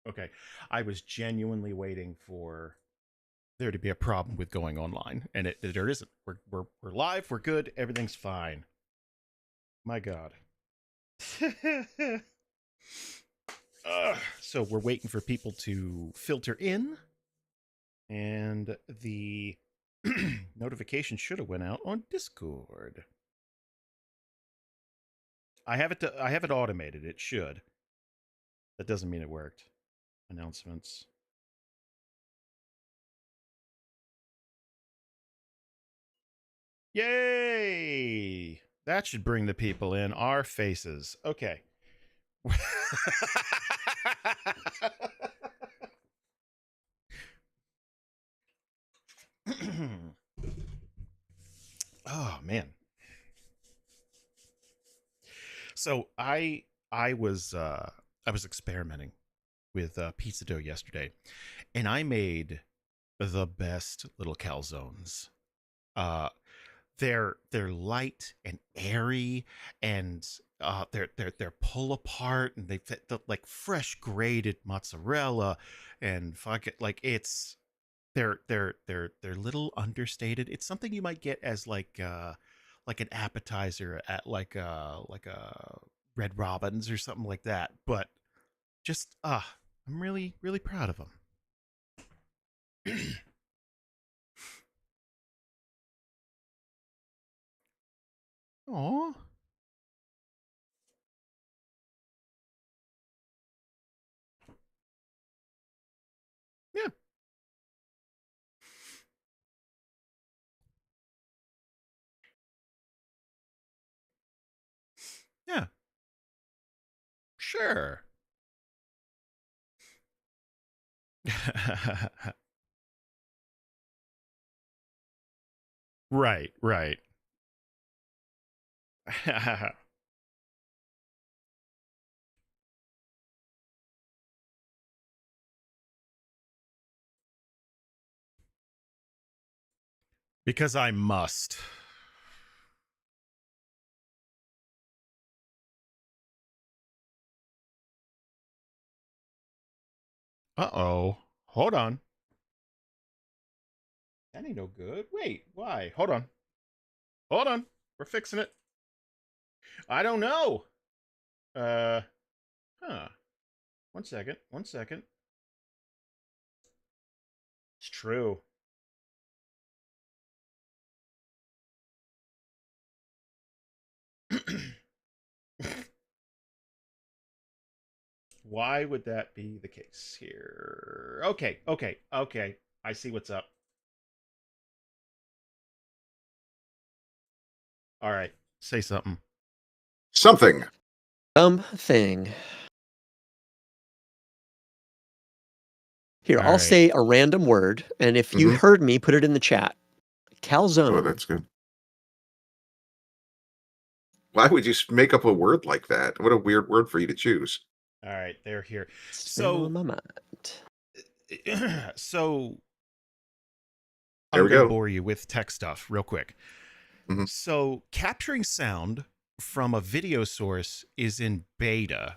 Okay. I was genuinely waiting for there to be a problem with going online, and there isn't. We're live. We're good. Everything's fine. My God. So we're waiting for people to filter in, and the notification should have went out on Discord. I have it. I have it automated. It should. That doesn't mean it worked. Announcements. Yay! That should bring the people in. Our faces. Okay. Oh man. So I was experimenting with pizza dough yesterday, and I made the best little calzones. Uh, they're light and airy, and they're pull apart, and they fit like fresh grated mozzarella, and fuck it, like it's they're little understated. It's something you might get as like an appetizer at like a Red Robin's or something like that. But just I'm really proud of them. Aw. Yeah. Yeah. Sure. Right, right. Because I must. Uh-oh. Hold on. That ain't no good. Wait, why? Hold on. Hold on. We're fixing it. I don't know. Uh, huh. 1 second. 1 second. It's true. Why would that be the case here? Okay, okay, okay. I see what's up. All right. Say something. Something. Something. Here, All I'll right. say a random word, and if you heard me, put it in the chat. Calzone. Oh, that's good. Why would you make up a word like that? What a weird word for you to choose. All right, they're here. It's been on my mind. So There I'm we going to go. bore you with tech stuff real quick. Mhm. So capturing sound from a video source is in beta,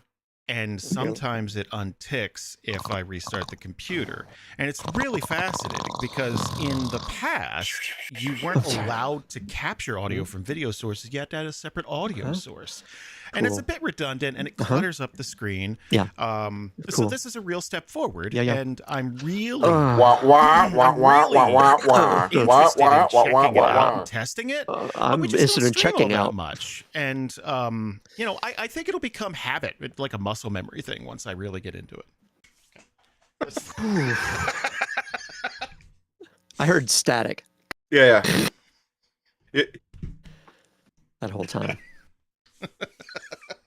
and sometimes it unticks if I restart the computer. And it's really fascinating because in the past, you weren't allowed to capture audio from video sources. You had to have a separate audio source. And it's a bit redundant, and it clutters up the screen. Yeah. So this is a real step forward, Yeah, yeah. and I'm really, Wah, wah, wah, I'm wah, really wah, wah, interested wah, in wah, checking wah, it wah, out wah. and testing it. I'm We just interested don't in stream all checking that out. much, and you know, I think it'll become habit, like a muscle memory thing, once I really get into it. I heard static Yeah. It, that whole time.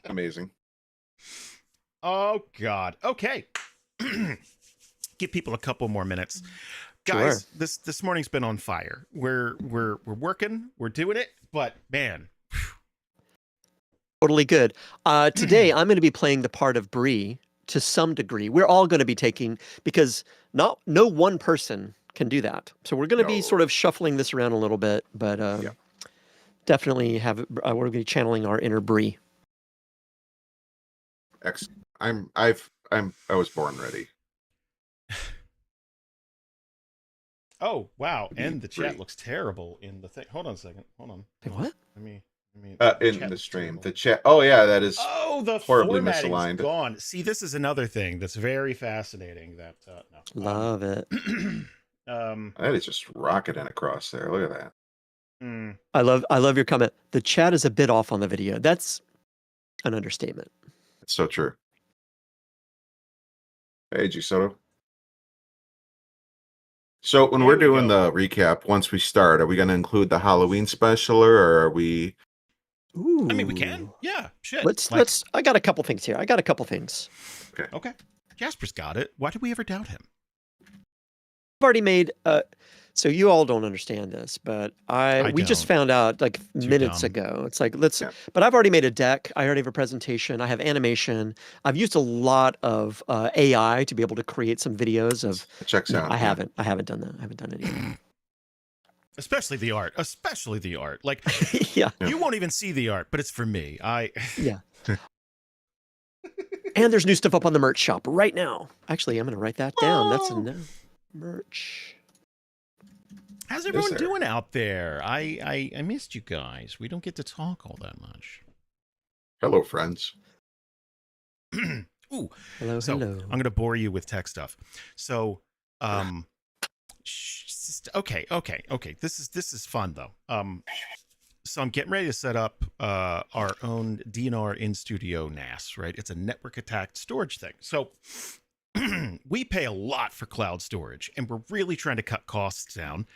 amazing. Oh God. Okay. Give people a couple more minutes, Sure. guys. This morning's been on fire. We're working. We're doing it. But man, Totally good. Today, I'm going to be playing the part of Bree to some degree. We're all going to be taking, because no one person can do that. So we're going to be sort of shuffling this around a little bit, but definitely we're going to be channeling our inner Bree. I've I was born ready. Oh wow! To be And the chat free. looks terrible in the thing. Hold on a second. Hold on. Wait, what? I mean, In chat the looks stream, terrible. the chat. Oh yeah, that is Oh, the horribly formatting's misaligned. gone. See, this is another thing that's very fascinating. That no. Love it. That is just rocketing across there. Look at that. I love your comment. The chat is a bit off on the video. That's an understatement. It's so true. Hey, G Soto. So when There we're we doing go. the recap, once we start, are we going to include the Halloween special, or are we? Ooh. I mean, we can. Yeah, shit. Let's. I got a couple things here. Okay. Jasper's got it. Why did we ever doubt him? I've already made. So you all don't understand this, but we just don't. found out like minutes dumb. ago. It's like let's. Yeah. But I've already made a deck. I already have a presentation. I have animation. I've used a lot of AI to be able to create some videos of. It checks No, out. I yeah. haven't. I haven't done that. I haven't done any of that. Especially the art. Like, Yeah. you won't even see the art, but it's for me. Yeah. And there's new stuff up on the merch shop right now. Actually, I'm going to write that down. That's a merch. How's everyone doing out there? I missed you guys. We don't get to talk all that much. Hello, friends. Ooh. Hello. I'm going to bore you with tech stuff. So, okay. This is fun though. So I'm getting ready to set up our own DNR in studio NAS, right? It's a network attacked storage thing. So we pay a lot for cloud storage, and we're really trying to cut costs down.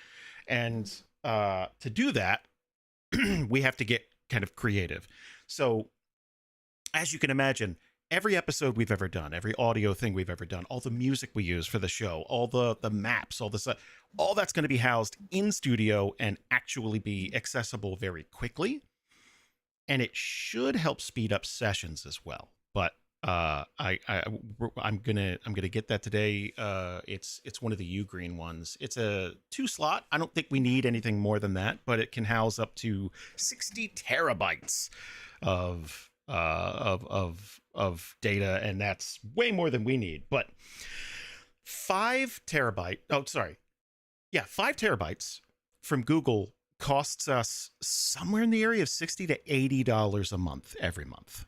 And to do that, we have to get kind of creative. So as you can imagine, every episode we've ever done, every audio thing we've ever done, all the music we use for the show, all the maps, all this, all that's going to be housed in studio and actually be accessible very quickly. And it should help speed up sessions as well. But I'm gonna get that today. It's one of the Ugreen ones. It's a 2-slot. I don't think we need anything more than that, but it can house up to 60 terabytes of data, and that's way more than we need. But 5 terabytes from Google costs us somewhere in the area of $60 to $80 a month every month.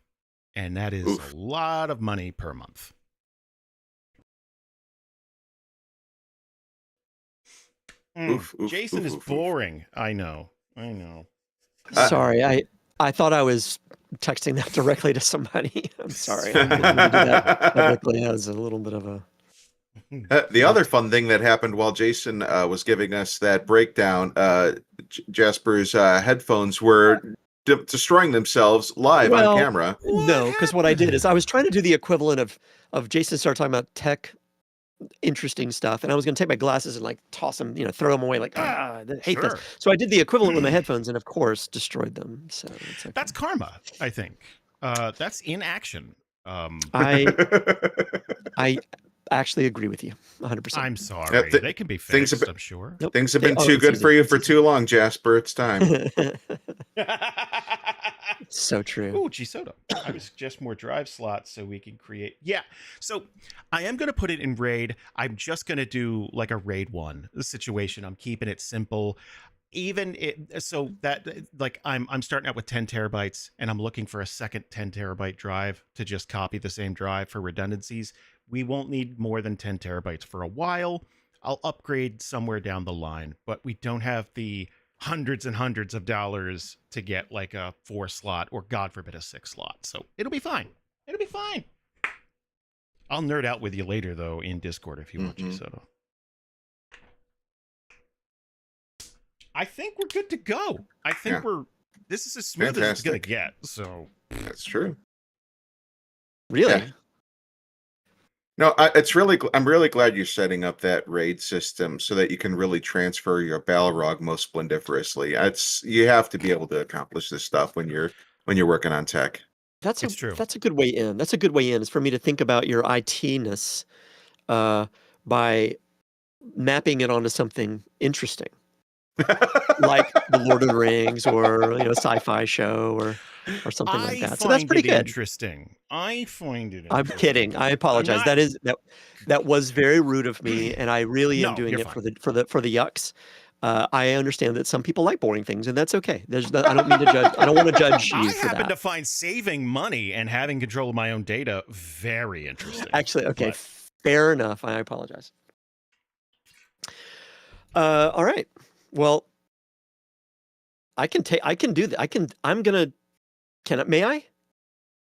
And that is a lot of money per month. Jason is boring. I know. Sorry, I thought I was texting that directly to somebody. I'm sorry. I didn't mean to do that publicly. That was a little bit of a. The other fun thing that happened while Jason was giving us that breakdown, Jasper's headphones were destroying themselves live on camera. No, because what I did is I was trying to do the equivalent of Jason started talking about tech, interesting stuff, and I was going to take my glasses and like toss them, throw them away, like I hate this. So I did the equivalent with my headphones, and of course destroyed them. So it's okay. That's karma, I think. That's inaction. I actually agree with you 100%. I'm sorry. They can be fixed, I'm sure. Nope. Things have been too good for you for too long, Jasper. It's time. So true. Oh, Gisoto. I would suggest more drive slots so we can create. Yeah. So I am going to put it in RAID. I'm just going to do like a RAID 1 situation. I'm keeping it simple. So that like I'm starting out with 10 terabytes and I'm looking for a second 10 terabyte drive to just copy the same drive for redundancies. We won't need more than 10 terabytes for a while. I'll upgrade somewhere down the line, but we don't have the hundreds and hundreds of dollars to get like a 4-slot or God forbid a 6-slot. So it'll be fine. I'll nerd out with you later though in Discord if you want, Gisoto. I think we're good to go. I think this is as smooth as it's gonna get. So that's true. Really? Yeah. No, I'm really glad you're setting up that RAID system so that you can really transfer your Balrog most splendiferously. You have to be able to accomplish this stuff when you're working on tech. It's true. That's a good way in. That's a good way in is for me to think about your IT-ness by mapping it onto something interesting. like the Lord of the Rings or a sci-fi show or something like that. So that's pretty good. Interesting. I find it I'm interesting. kidding. I apologize. That was very rude of me, and I really am No, doing you're it fine. for the yucks. I understand that some people like boring things, and that's okay. I don't mean to judge. I don't want to judge you I for happen that. to find saving money and having control of my own data very interesting. Actually, okay, But fair enough. I apologize. All right. Well, I can do that. May I?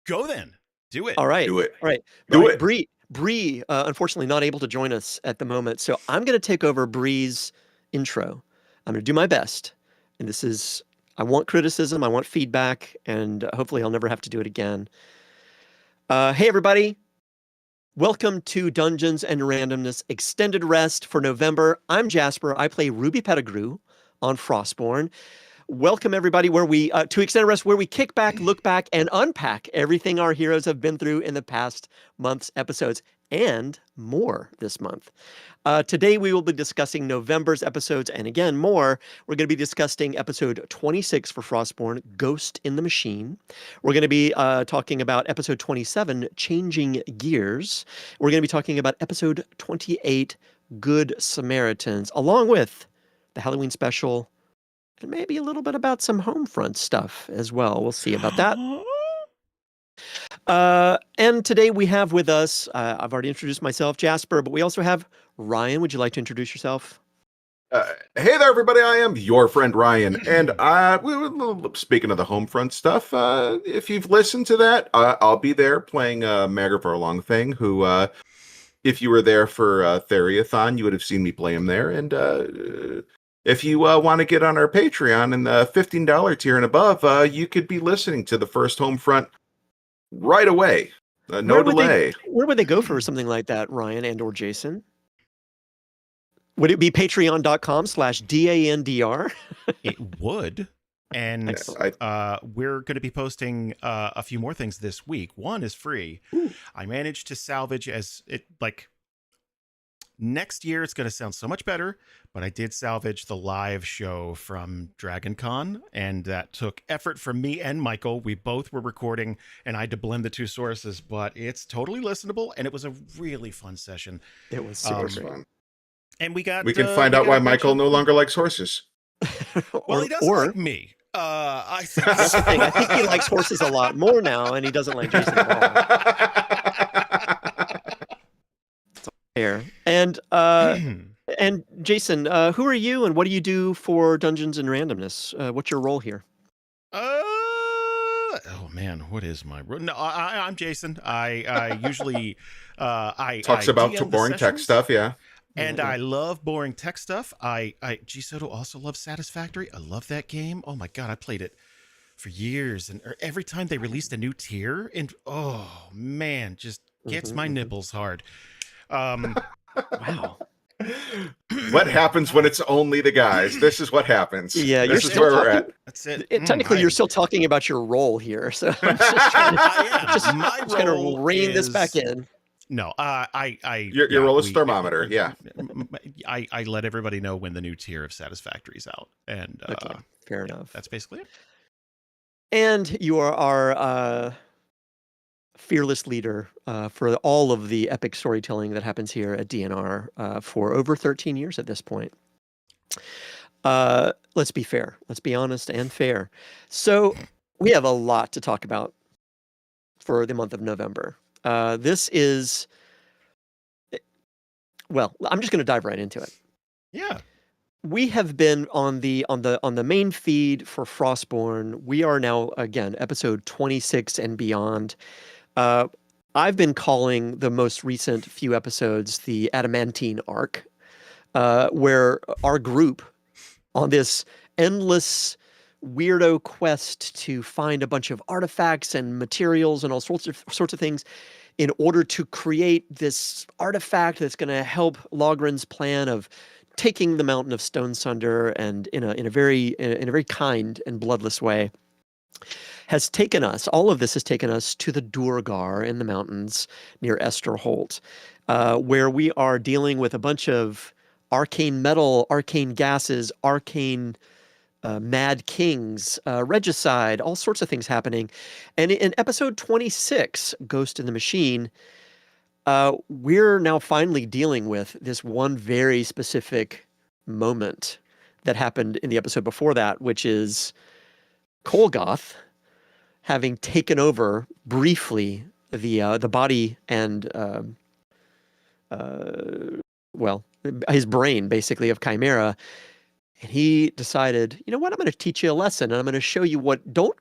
go then. Do it. All right. Do it. All right. Do All right. it. Bree, unfortunately not able to join us at the moment. So I'm going to take over Bree's intro. I'm going to do my best. And I want criticism. I want feedback. And hopefully I'll never have to do it again. Hey, everybody. Welcome to Dungeons and Randomness Extended Rest for November. I'm Jasper. I play Ruby Pettigrew on Frostborn. Welcome everybody to Extended Rest, where we kick back, look back, and unpack everything our heroes have been through in the past month's episodes and more this month. Today we will be discussing November's episodes and again more. We're going to be discussing episode 26 for Frostborn, Ghost in the Machine. We're going to be talking about episode 27, Changing Gears. We're going to be talking about episode 28, Good Samaritans, along with the Halloween special, and maybe a little bit about some Homefront stuff as well. We'll see about that. And today we have with us, I've already introduced myself, Jasper, but we also have Ryan. Would you like to introduce yourself? Hey there, everybody. I am your friend Ryan. And speaking of the Homefront stuff, if you've listened to that, I'll be there playing Magavar Longfang, who, if you were there for Theriathon, you would have seen me play him there. And if you want to get on our Patreon and the $15 tier and above, you could be listening to the first Homefront right away. No delay. Where would they go for something like that, Ryan and or Jason? Would it be patreon.com/DANDR? It would. And we're going to be posting a few more things this week. One is free. Ooh. I managed to salvage next year it's going to sound so much better, but I did salvage the live show from Dragon Con, and that took effort from me and Michael. We both were recording, and I had to blend the two sources, but it's totally listenable, and it was a really fun session. It was super fun. And we can find out why Michael no longer likes horses. Well, he doesn't like me. I think that's the thing. I think he likes horses a lot more now, and he doesn't like Jason at all. Fair. And Jason, who are you, and what do you do for Dungeons and Randomness? What's your role here? Oh man, what is my role? No, I'm Jason. I usually talks about DM boring tech stuff, yeah. And I love boring tech stuff. G Soto also loves Satisfactory. I love that game. Oh my god, I played it for years, and every time they released a new tier, and oh man, just gets my nipples hard. Wow. What happens when it's only the guys? This is what happens. Yeah, this is where we're at. That's it. Technically, you're still talking about your role here, so I'm just trying to rein this back in. No, your role is thermometer. Yeah, I let everybody know when the new tier of Satisfactory's out, and okay, fair enough. That's basically it. And you are our fearless leader for all of the epic storytelling that happens here at DNR for over 13 years at this point. Let's be fair. Let's be honest and fair. So we have a lot to talk about for the month of November. This is, well, I'm just going to dive right into it. Yeah. We have been on the main feed for Frostborn. We are now, again, episode 26 and beyond. I've been calling the most recent few episodes the Adamantine arc, where our group, on this endless weirdo quest to find a bunch of artifacts and materials and all sorts of things in order to create this artifact that's going to help Logren's plan of taking the mountain of Stone Sunder, and in a very kind and bloodless way, has taken us. All of this has taken us to the Durgar in the mountains near Esterholt, where we are dealing with a bunch of arcane metal, arcane gases, arcane mad kings, regicide, all sorts of things happening. And in episode 26, Ghost in the Machine, we're now finally dealing with this one very specific moment that happened in the episode before that, which is Kolgoth having taken over briefly the body and well, his brain basically of Chimera, and he decided, you know what, I'm going to teach you a lesson, and I'm going to show you what. Don't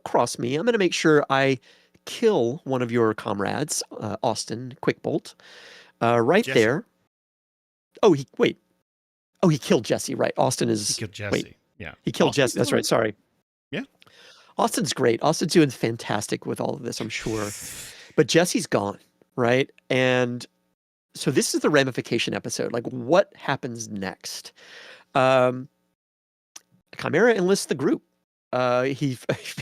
cross me. I'm going to make sure I kill one of your comrades, Austin Quickbolt, right Jesse. there. Oh, wait. Oh, he killed Jesse. Right, Austin He is. killed Jesse. Wait, Yeah. he killed Austin's Jesse. That's still right. Sorry. Yeah. Austin's great. Austin's doing fantastic with all of this, I'm sure. But Jesse's gone, right? And so this is the ramification episode. Like, what happens next? Chimera enlists the group. He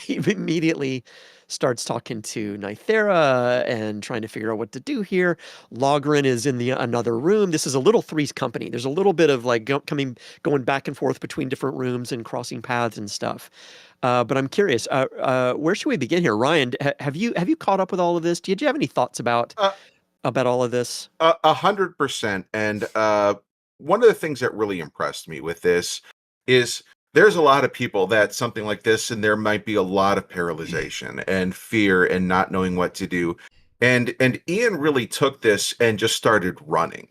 immediately starts talking to Nythera and trying to figure out what to do here. Logren is in the another room. This is a little Three's Company. There's a little bit of like going back and forth between different rooms and crossing paths and stuff. But I'm curious, where should we begin here? Ryan, have you caught up with all of this? Did you have any thoughts about all of this? 100%. And one of the things that really impressed me with this is there's a lot of people that something like this, and there might be a lot of paralyzation and fear and not knowing what to do. And Ian really took this and just started running.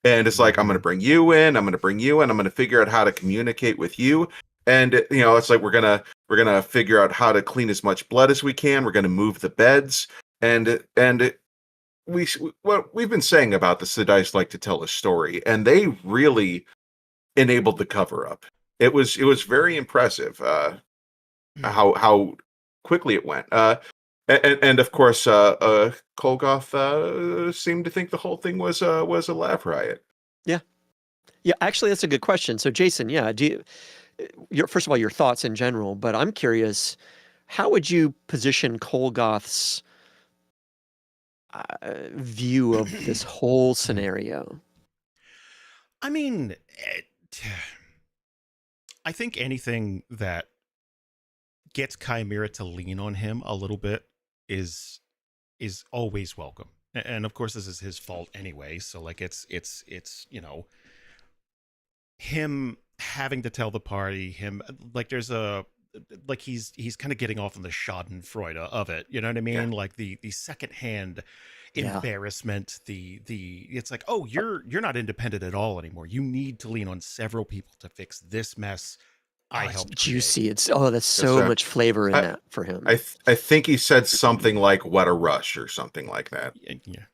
And it's like, I'm going to bring you in, I'm going to bring you in, I'm going to figure out how to communicate with you. And you know, it's like we're gonna figure out how to clean as much blood as we can. We're gonna move the beds, and what we've been saying about this, the dice like to tell a story, and they really enabled the cover up. It was very impressive how quickly it went. And of course, Kolgoth seemed to think the whole thing was a laugh riot. Yeah. Actually, that's a good question. So, Jason, yeah, first of all, your thoughts in general, but I'm curious, how would you position Kolgoth's view of this whole scenario? I mean, I think anything that gets Chimera to lean on him a little bit is always welcome. And of course, this is his fault anyway. So like, it's you know, him having to tell the party, him like there's a like he's kind of getting off on the Schadenfreude of it. You know what I mean? Yeah. Like the secondhand embarrassment. It's like, oh, you're not independent at all anymore. You need to lean on several people to fix this mess. I helped. Juicy. That's so much flavor in that for him. I think he said something like "what a rush" or something like that. Yeah.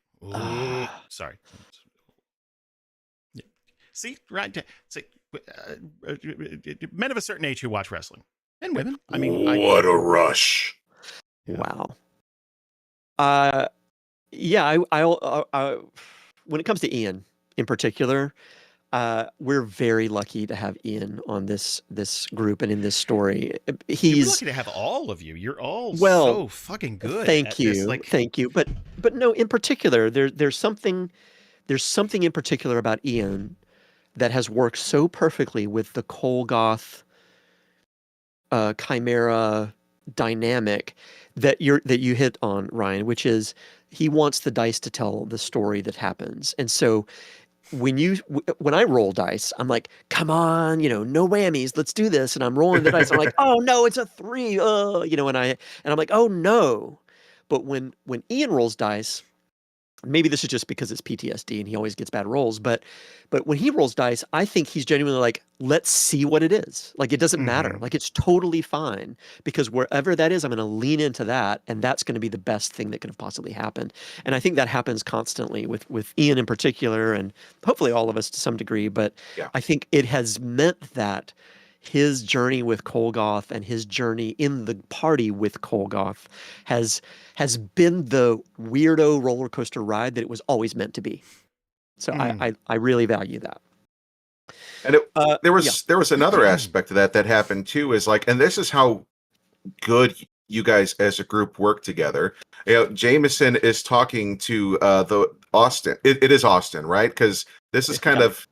Sorry. Yeah. See, right? It's like, men of a certain age who watch wrestling, and women. I mean, what a rush! Wow. Yeah. I when it comes to Ian in particular, we're very lucky to have Ian on this group and in this story. You're lucky to have all of you. You're all so fucking good. Thank you. Thank you. But no, in particular, there's something in particular about Ian that has worked so perfectly with the Kolgoth Chimera dynamic that you hit on, Ryan, which is he wants the dice to tell the story that happens. And so when I roll dice, I'm like, come on, no whammies, let's do this. And I'm rolling the dice. I'm like, oh no, it's a 3. And I'm like, oh no. But when Ian rolls dice, maybe this is just because it's PTSD and he always gets bad rolls, but when he rolls dice, I think he's genuinely like, let's see what it is. Like, it doesn't matter. Like, it's totally fine, because wherever that is, I'm going to lean into that, and that's going to be the best thing that could have possibly happened. And I think that happens constantly with Ian in particular, and hopefully all of us to some degree. But yeah. I think it has meant that his journey with Kolgoth and his journey in the party with Kolgoth has been the weirdo roller coaster ride that it was always meant to be. So I really value that. And there was another aspect of that happened too, is like, and this is how good you guys as a group work together. Jameson is talking to the Austin. It is Austin, right? Because this is kind of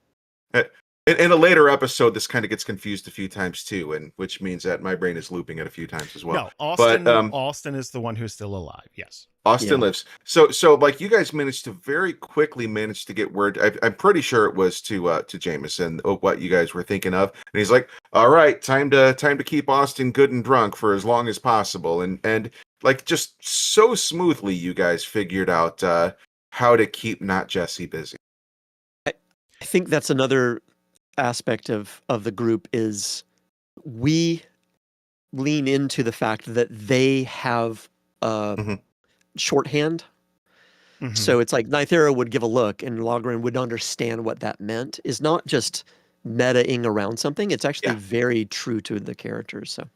In a later episode, this kind of gets confused a few times too, and which means that my brain is looping it a few times as well. No, But Austin is the one who's still alive. Yes. Austin lives. So like you guys managed to very quickly manage to get word. I'm pretty sure it was to Jameson what you guys were thinking of, and he's like, "All right, time to keep Austin good and drunk for as long as possible." And like just so smoothly, you guys figured out how to keep not Jesse busy. I think that's another aspect of the group is we lean into the fact that they have shorthand. Mhm. So it's like Nythera would give a look and Logren would understand what that meant. Is not just meta-ing around something. It's actually very true to the characters. So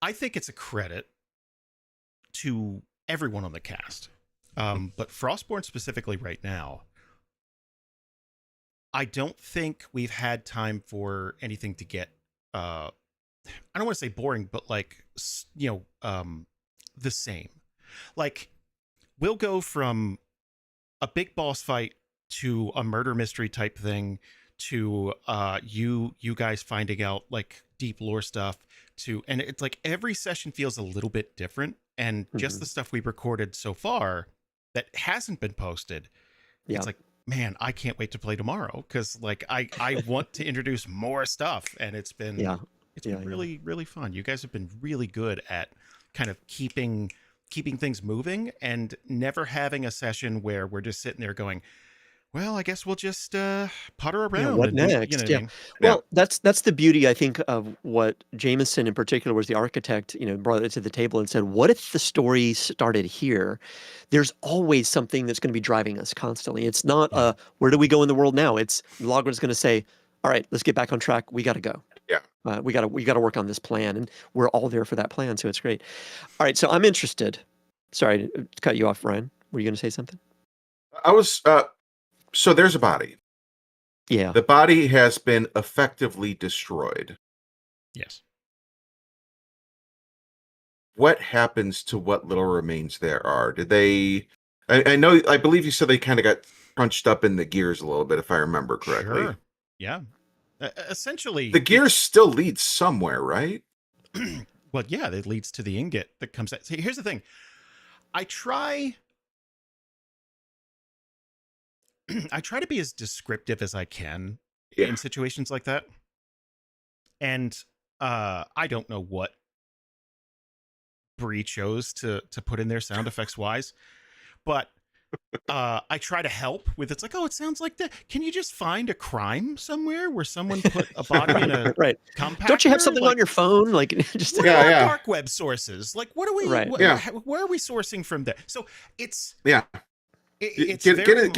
I think it's a credit to everyone on the cast. But Frostborn specifically right now, I don't think we've had time for anything to get I don't want to say boring, but like the same. Like we'll go from a big boss fight to a murder mystery type thing to you guys finding out like deep lore stuff and it's like every session feels a little bit different, and just the stuff we recorded so far that hasn't been posted, it's like, man, I can't wait to play tomorrow because like I want to introduce more stuff, and it's been really really fun. You guys have been really good at kind of keeping things moving and never having a session where we're just sitting there going, well, I guess we'll just putter around. What and next? What I mean? Well, that's the beauty, I think, of what Jameson in particular was the architect, brought it to the table and said, what if the story started here? There's always something that's going to be driving us constantly. It's not where do we go in the world now? It's Logren's going to say, all right, let's get back on track. We got to go. Yeah. We got to work on this plan, and we're all there for that plan. So it's great. All right. So I'm interested. Sorry to cut you off, Ryan. Were you going to say something? I was so there's a body. Yeah. The body has been effectively destroyed. Yes. What happens to what little remains there are? Did they? I believe you said they kind of got crunched up in the gears a little bit, if I remember correctly. Sure. Yeah. Essentially, the gears still lead somewhere, right? Well, yeah, it leads to the ingot that comes out. See, here's the thing. I try to be as descriptive as I can in situations like that. And I don't know what Bree chose to put in there sound effects wise, but I try to help with it's like, oh, it sounds like that. Can you just find a crime somewhere where someone put a body in a compactor? Don't you have something on your phone? Like just dark web sources. Like what are we where are we sourcing from there? So it's get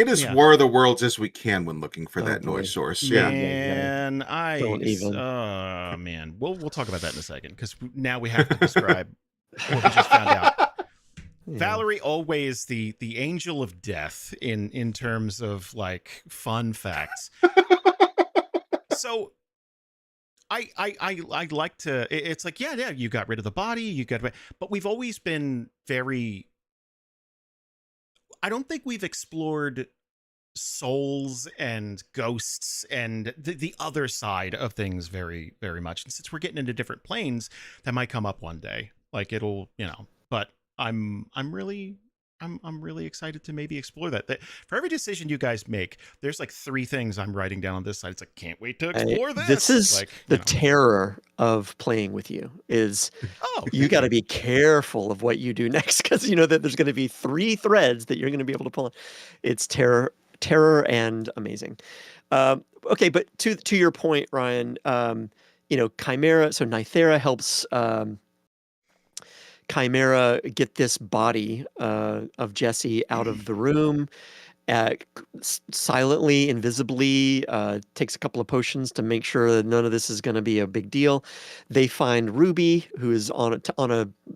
as War of the Worlds as we can when looking for that noise source. Man, man, we'll talk about that in a second because now we have to describe what we just found out. Valerie always the angel of death in terms of like fun facts. So I like to. It's like yeah, you got rid of the body, but we've always been very. I don't think we've explored souls and ghosts and the other side of things very, very much. And since we're getting into different planes, that might come up one day. Like it'll, but I'm really excited to maybe explore that. For every decision you guys make, there's like 3 things I'm writing down on this side. It's like, can't wait to explore this. This is like, the terror of playing with you is you got to be careful of what you do next because you know that there's going to be 3 threads that you're going to be able to pull on. It's terror and amazing. Okay, but to your point, Ryan, Chimera. So Nythera helps Chimera get this body of Jesse out of the room. Silently, invisibly, takes a couple of potions to make sure that none of this is going to be a big deal. They find Ruby, who is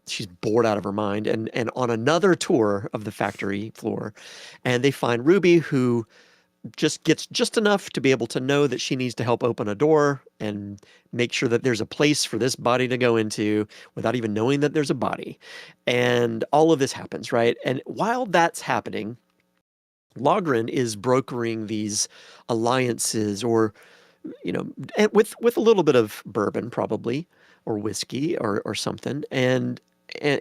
she's bored out of her mind, and on another tour of the factory floor, and they find Ruby, who just gets just enough to be able to know that she needs to help open a door and make sure that there's a place for this body to go into without even knowing that there's a body. And all of this happens, right? And while that's happening, Logren is brokering these alliances, or and with a little bit of bourbon probably, or whiskey, or something, and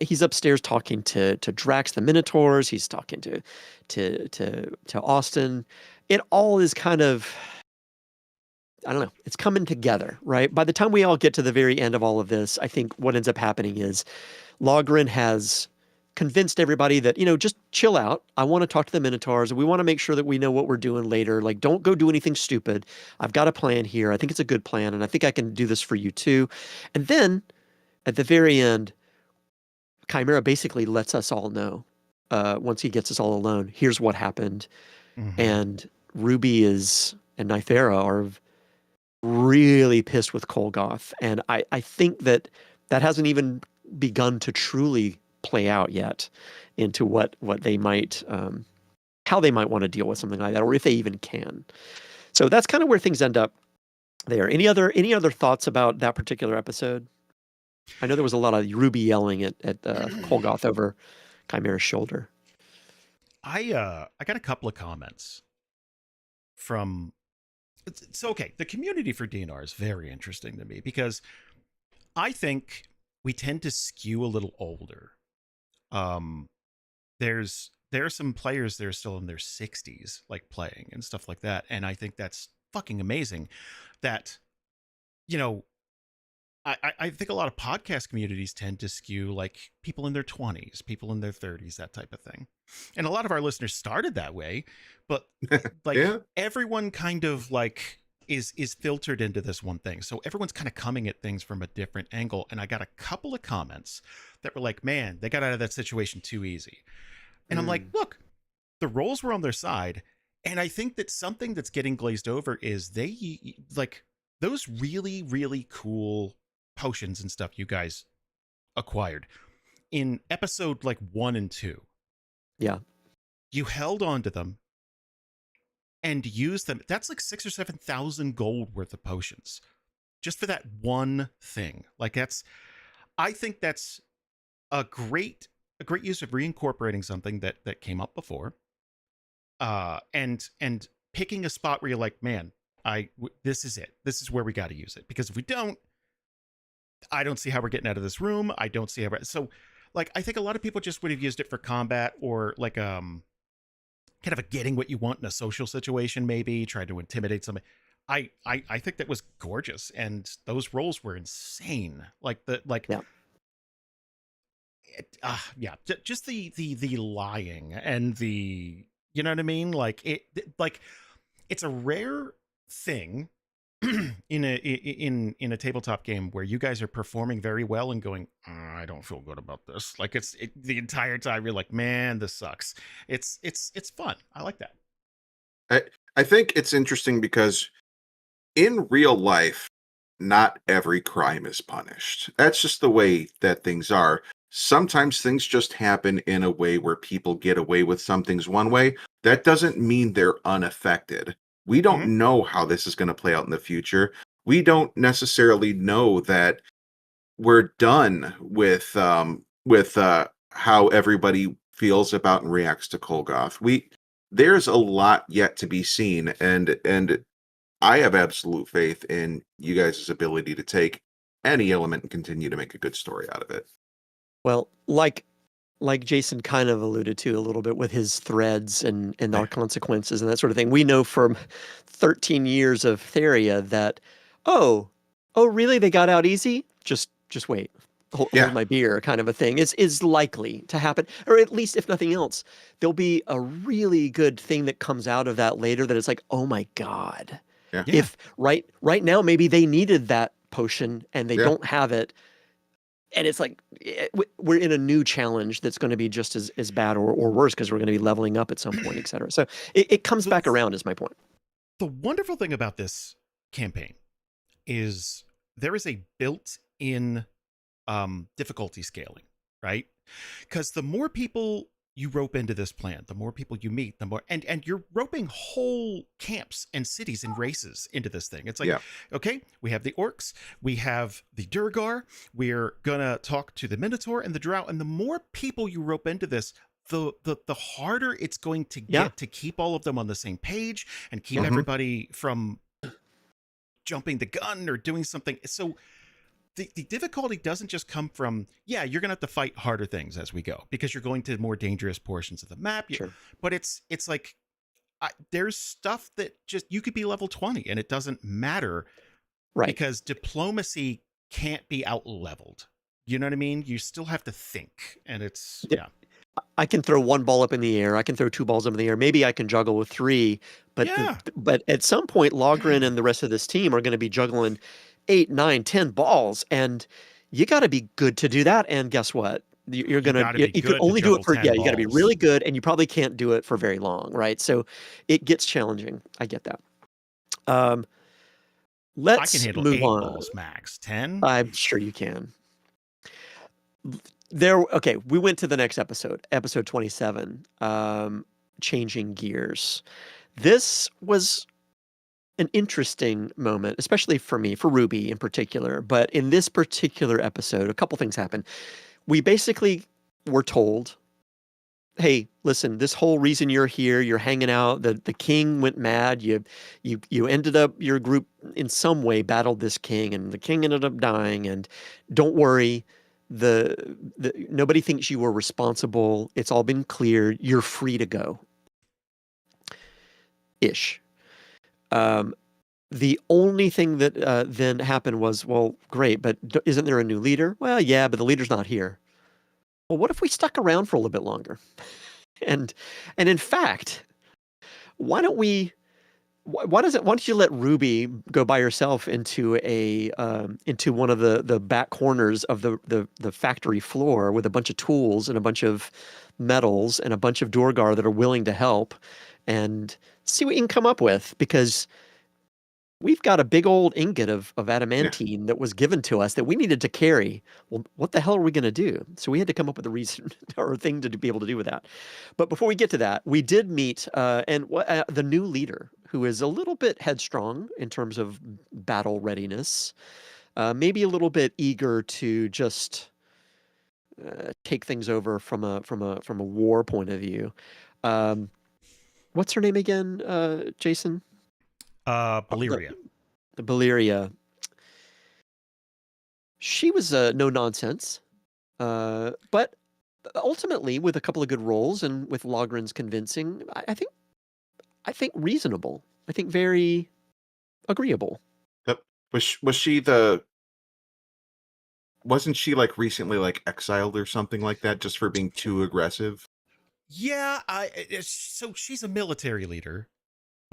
he's upstairs talking to Drax the Minotaurs. He's talking to Austin. It all is kind of, I don't know, it's coming together, right? By the time we all get to the very end of all of this, I think what ends up happening is Logren has convinced everybody that, just chill out. I want to talk to the Minotaurs. We want to make sure that we know what we're doing later. Like, don't go do anything stupid. I've got a plan here. I think it's a good plan, and I think I can do this for you too. And then at the very end, Chimera basically lets us all know, once he gets us all alone, here's what happened. Mhm. And Ruby and Nythera are really pissed with Kolgoth. And I think that hasn't even begun to truly play out yet into what they might, how they might want to deal with something like that, or if they even can. So that's kind of where things end up there. Any other thoughts about that particular episode? I know there was a lot of Ruby yelling at Kolgoth over Chimera's shoulder. I got a couple of comments from. So okay, the community for DNR is very interesting to me because I think we tend to skew a little older. There are some players that are still in their 60s, like playing and stuff like that, and I think that's fucking amazing. That, you know, I think a lot of podcast communities tend to skew like people in their 20s, people in their 30s, that type of thing. And a lot of our listeners started that way, but like Yeah. everyone kind of like is filtered into this one thing. So everyone's kind of coming at things from a different angle. And I got a couple of comments that were like, man, they got out of that situation too easy. And I'm like, look, the roles were on their side. And I think that something that's getting glazed over is they like those really, really cool potions and stuff you guys acquired in episode like 1 and 2. Yeah. You held on to them and used them. That's like 6,000 or 7,000 gold worth of potions just for that one thing. Like I think that's a great use of reincorporating something that came up before. And picking a spot where you're like, man, this is it. This is where we got to use it, because if we don't, I don't see how we're getting out of this room. I don't see how so like I think a lot of people just would have used it for combat, or like kind of a getting what you want in a social situation, maybe tried to intimidate somebody. I think that was gorgeous, and those roles were insane. Like Yeah. Just the lying and the, you know what I mean? Like it's a rare thing in a tabletop game where you guys are performing very well and going, I don't feel good about this. Like the entire time you're like, man, this sucks. It's fun. I like that. I think it's interesting because in real life, not every crime is punished. That's just the way that things are. Sometimes things just happen in a way where people get away with some things one way. That doesn't mean they're unaffected. We don't know how this is going to play out in the future. We don't necessarily know that we're done with how everybody feels about and reacts to Kolgoth. There's a lot yet to be seen, and I have absolute faith in you guys' ability to take any element and continue to make a good story out of it. Well, like Jason kind of alluded to a little bit with his threads and our consequences and that sort of thing. We know from 13 years of Theria that, oh, really? They got out easy? Just wait. Hold my beer, kind of a thing is likely to happen. Or at least, if nothing else, there'll be a really good thing that comes out of that later that it's like, oh my God. Yeah. If right now, maybe they needed that potion and they don't have it. And it's like, we're in a new challenge that's going to be just as bad or worse, because we're going to be leveling up at some point, et cetera. So it comes back around, is my point. The wonderful thing about this campaign is there is a built-in difficulty scaling, right? Because the more people you rope into this plan, the more people you meet, the more, and you're roping whole camps and cities and races into this thing. It's like, okay, we have the orcs, we have the Durgar, we're gonna talk to the Minotaur and the Drow, and the more people you rope into this, the harder it's going to Yeah. get to keep all of them on the same page and keep Mhm. everybody from jumping the gun or doing something. So the difficulty doesn't just come from, yeah, you're going to have to fight harder things as we go because you're going to more dangerous portions of the map. Sure. But it's like, there's stuff that just, you could be level 20 and it doesn't matter Right. because diplomacy can't be out leveled. You know what I mean? You still have to think, and it's, Yep. yeah. I can throw one ball up in the air. I can throw two balls up in the air. Maybe I can juggle with three, but Yeah. but at some point, Logren and the rest of this team are going to be juggling 8, 9, 10 balls, and you got to be good to do that. And guess what? You're gonna gotta be you can good to only do it juggle for 10 you got to be balls. really good, and you probably can't do it for very long, right? So it gets challenging. I get that. I Let's can handle move 8 on. balls max. 10? I'm sure you can. Okay, we went to the next episode 27, changing gears. This was an interesting moment, especially for me, for Ruby in particular. But in this particular episode, a couple things happened. We basically were told, hey, listen, this whole reason you're here, you're hanging out, the king went mad, you ended up, your group in some way battled this king, and the king ended up dying, and don't worry, the nobody thinks you were responsible. It's all been cleared. You're free to go. Ish. The only thing that then happened was, well, great, but isn't there a new leader? Well, yeah, but the leader's not here. Well, what if we stuck around for a little bit longer? And in fact, why don't we? Why don't you let Ruby go by herself into into one of the back corners of the factory floor with a bunch of tools and a bunch of metals and a bunch of Dorgar that are willing to help, and see what you can come up with, because we've got a big old ingot of adamantine that was given to us that we needed to carry. Well, what the hell are we going to do? So we had to come up with a reason or a thing to be able to do with that. But before we get to that, we did meet the new leader, who is a little bit headstrong in terms of battle readiness, maybe a little bit eager to just take things over from a war point of view. What's her name again, Jason? Valyria. The Valyria. She was no nonsense, but ultimately, with a couple of good rolls and with Logren's convincing, I think reasonable. I think very agreeable. Yep. Was she the? Wasn't she like recently like exiled or something like that just for being too aggressive? Yeah, so she's a military leader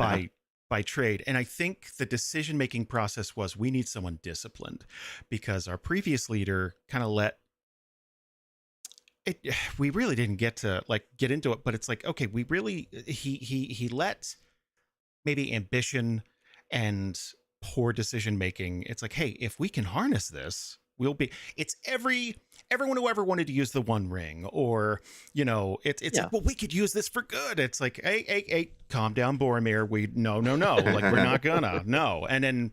Uh-huh. by trade, and I think the decision making process was, we need someone disciplined, because our previous leader kind of let it. We really didn't get to get into it, but it's like, okay, we really he let maybe ambition and poor decision making. It's like, hey, if we can harness this, we'll be. It's everyone who ever wanted to use the One Ring, or it's Yeah. like, well, we could use this for good. It's like, hey, calm down, Boromir. No, like, we're not gonna, no. And then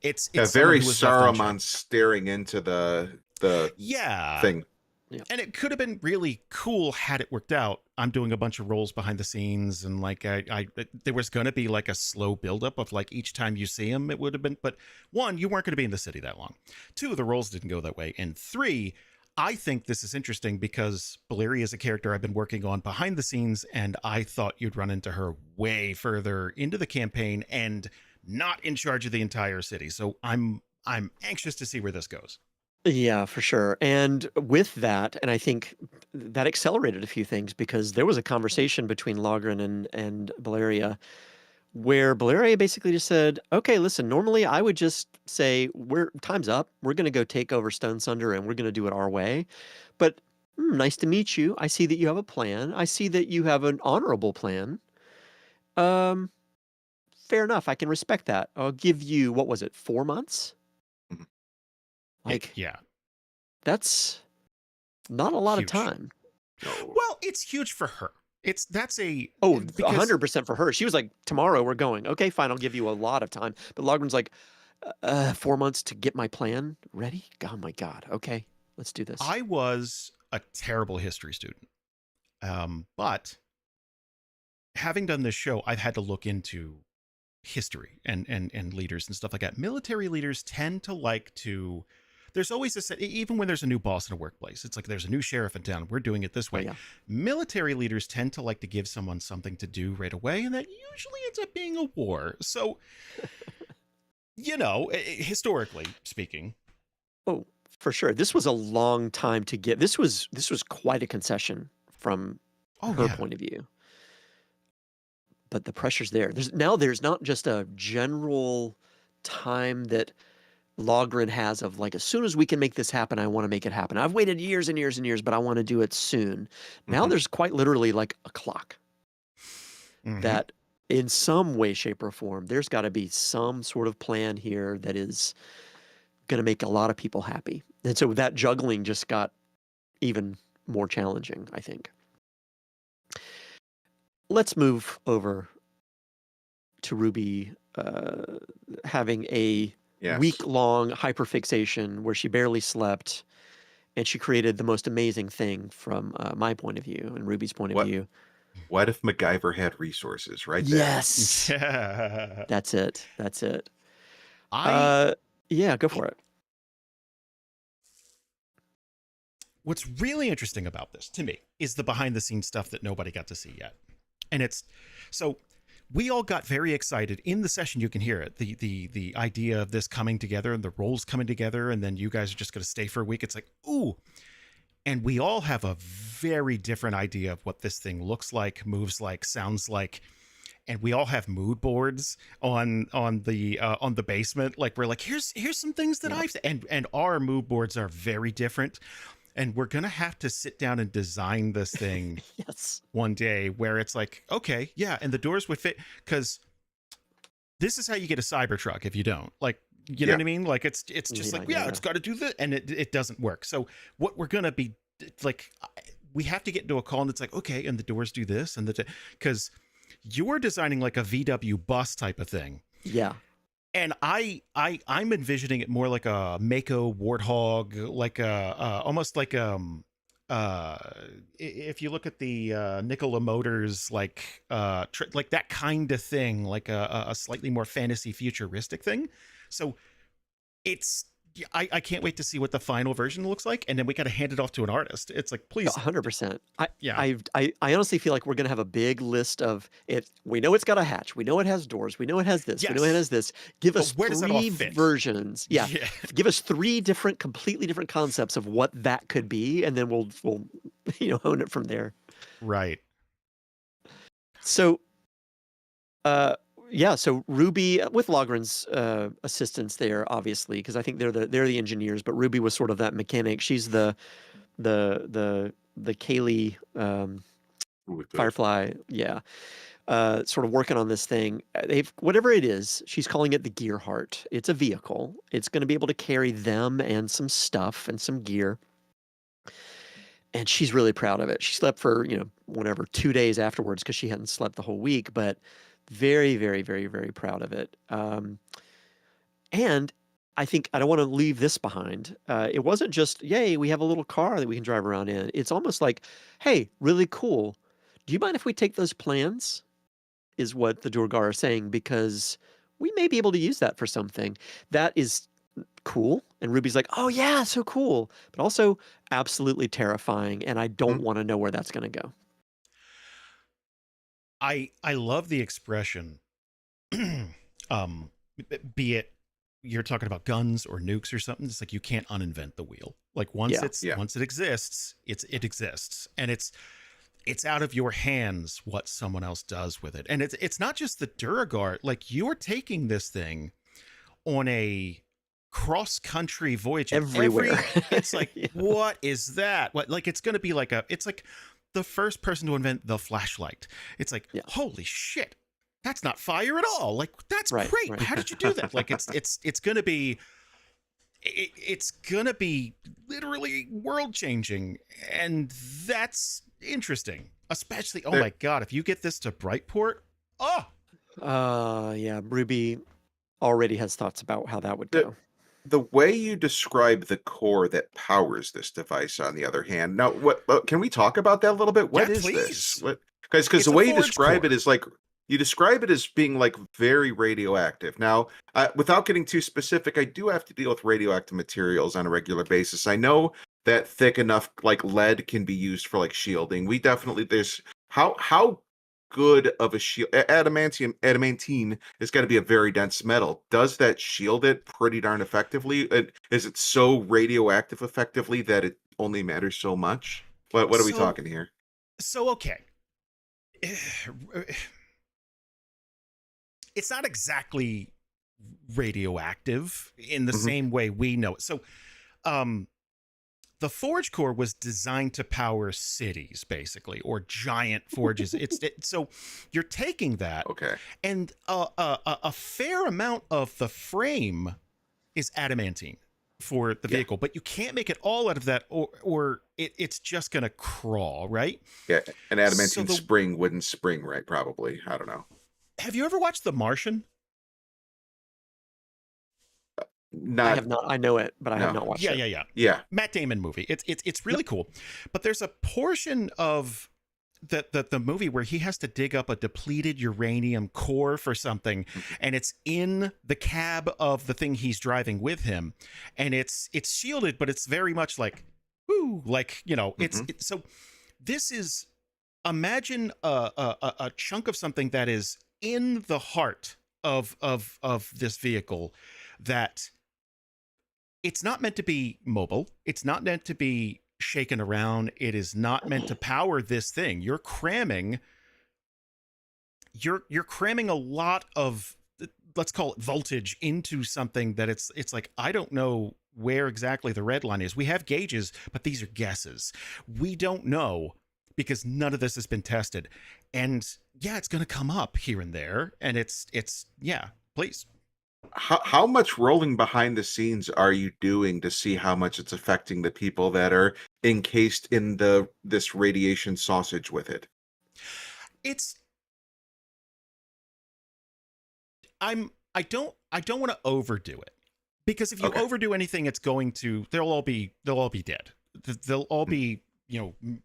it's very someone who was left unchecked. Saruman staring into the Yeah. thing. Yeah. And it could have been really cool had it worked out. I'm doing a bunch of rolls behind the scenes, and there was going to be like a slow buildup of like each time you see him, it would have been. But one, you weren't going to be in the city that long. Two, the rolls didn't go that way. And three, I think this is interesting because Valyria is a character I've been working on behind the scenes, and I thought you'd run into her way further into the campaign and not in charge of the entire city. So I'm anxious to see where this goes. Yeah, for sure. And with that, and I think that accelerated a few things, because there was a conversation between Logren and Valeria where Valeria basically just said, okay, listen, normally I would just say, time's up. We're going to go take over Stone Sunder and we're going to do it our way. But nice to meet you. I see that you have a plan. I see that you have an honorable plan. Fair enough. I can respect that. I'll give you, what was it, 4 months? Mhm. Like, Yeah. that's not a lot Huge. of time. Well, it's huge for her. That's a 100% for her. She was like, tomorrow we're going. Okay, fine. I'll give you a lot of time. But Logren's like, 4 months to get my plan ready. Oh my God. Okay, let's do this. I was a terrible history student. But having done this show, I've had to look into history and leaders and stuff like that. Military leaders tend to like to. There's always this, even when there's a new boss in a workplace, it's like there's a new sheriff in town. We're doing it this way. yeah. Military leaders tend to like to give someone something to do right away, and that usually ends up being a war. So, historically speaking. Oh, for sure. This was a long time to get. This was quite a concession from her point of view. But the pressure's there. There's not just a general time that Logren has of like, as soon as we can make this happen, I want to make it happen. I've waited years and years and years, but I want to do it soon. Now there's quite literally like a clock that in some way, shape, or form, there's got to be some sort of plan here that is going to make a lot of people happy. And so that juggling just got even more challenging, I think. Let's move over to Ruby having a week-long hyperfixation where she barely slept, and she created the most amazing thing from my point of view and Ruby's point of view. What if MacGyver had resources right there? Yes. That's it. Yeah, go for it. What's really interesting about this to me is the behind-the-scenes stuff that nobody got to see yet. And so we all got very excited in the session. You can hear it. The idea of this coming together and the roles coming together, and then you guys are just going to stay for a week. It's like, ooh. And we all have a very different idea of what this thing looks like, moves like, sounds like. And we all have mood boards on the basement. Like, we're like, here's some things that I've, and our mood boards are very different. And we're going to have to sit down and design this thing one day where it's like, okay, yeah. And the doors would fit, because this is how you get a Cybertruck if you don't. Like, you know what I mean? Like, it's just like, it's got to do this. And it doesn't work. So what we're going to be like, we have to get into a call and it's like, okay, and the doors do this. And because you're designing like a VW bus type of thing. Yeah. And I'm envisioning it more like a Mako Warthog, like almost like if you look at the Nikola Motors, like that kind of thing, like a slightly more fantasy futuristic thing. So I can't wait to see what the final version looks like, and then we got to hand it off to an artist. It's like, please, 100%. I honestly feel like we're gonna have a big list of it. We know it's got a hatch. We know it has doors. We know it has this. We know it has this. Give us where does that all 3 fit? versions. Yeah. Give us 3 completely different concepts of what that could be, and then we'll hone it from there. Right. So, so Ruby with Logren's assistance there, obviously, because I think they're the engineers, but Ruby was sort of that mechanic. She's the Kaylee Firefly, sort of working on this thing. Whatever it is, she's calling it the Gear Heart. It's a vehicle. It's going to be able to carry them and some stuff and some gear. And she's really proud of it. She slept for 2 days afterwards because she hadn't slept the whole week, but very, very, very, very proud of it. And I think I don't want to leave this behind. It wasn't just, yay, we have a little car that we can drive around in. It's almost like, hey, really cool. Do you mind if we take those plans? Is what the Durgar are saying, because we may be able to use that for something. That is cool. And Ruby's like, oh yeah, so cool. But also absolutely terrifying. And I don't want to know where that's going to go. I love the expression, be it you're talking about guns or nukes or something. It's like, you can't uninvent the wheel. Like once it exists, it exists, and it's out of your hands what someone else does with it. And it's not just the Duragar. Like, you're taking this thing on a cross-country voyage everywhere. It's like, what is that? What, like, it's going to be like it's like the first person to invent the flashlight. It's like, holy shit, that's not fire at all. Like, that's great. Right. How did you do that? Like, it's going to be, it's going to be literally world changing. And that's interesting, especially, oh my God, if you get this to Brightport. Ruby already has thoughts about how that would go. the way you describe the core that powers this device, on the other hand, now what can we talk about that a little bit? Yeah, What is this? please. What because It's the a way you forge describe it core. is like you describe it as being like very radioactive. Now, without getting too specific, I do have to deal with radioactive materials on a regular basis. I know that thick enough like lead can be used for like shielding. We definitely there's how good of a shield adamantine is going to be a very dense metal. Does that shield it pretty darn effectively? Is it so radioactive effectively that it only matters so much? What are we So talking here? okay. It's not exactly radioactive in the Hmm. same way we know it. So um the forge core was designed to power cities, basically, or giant forges. So you're taking that, Okay. and a fair amount of the frame is adamantine for the Yeah. vehicle, but you can't make it all out of that, or it's just gonna crawl, right? Yeah. An So adamantine the spring wouldn't spring right, probably. I don't know. have you ever watched The Martian? I Not have not. I know it, but I have no. not watched Yeah, it. yeah, yeah. Yeah. Matt Damon movie. It's Yep. really cool, but there's a portion of the movie where he has to dig up a depleted uranium core for something, Mhm. and it's in the cab of the thing he's driving with him, and it's shielded, but it's very much like, woo, like, Mhm. so this is, imagine a chunk of something that is in the heart of this vehicle, that it's not meant to be mobile. It's not meant to be shaken around. It is not meant to power this thing. You're cramming a lot of, let's call it, voltage into something that it's like, I don't know where exactly the red line is. We have gauges, but these are guesses. We don't know because none of this has been tested. And yeah, it's going to come up here and there, and it's yeah, please. How much rolling behind the scenes are you doing to see how much it's affecting the people that are encased in this radiation sausage with it? It's I don't want to overdo it, because if you Okay. overdo anything, it's going to they'll all be dead. They'll all Mm. be,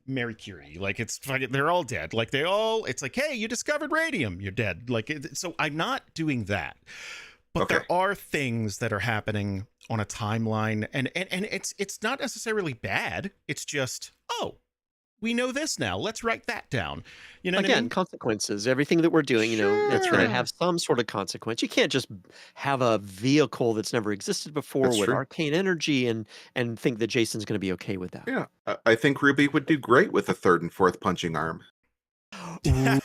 Mary Curie. Like, it's fucking, they're all dead. Like, it's like, hey, you discovered radium, you're dead. Like, so I'm not doing that. But Okay. there are things that are happening on a timeline, and it's not necessarily bad. It's just, oh, we know this now. Let's write that down. You know what I Again, mean? consequences. Everything that we're doing, it's going to Sure. have some sort of consequence. You can't just have a vehicle that's never existed before That's with true. arcane energy and think that Jason's going to be okay with that. Yeah. I think Ruby would do great with a third and fourth punching arm. Ooh.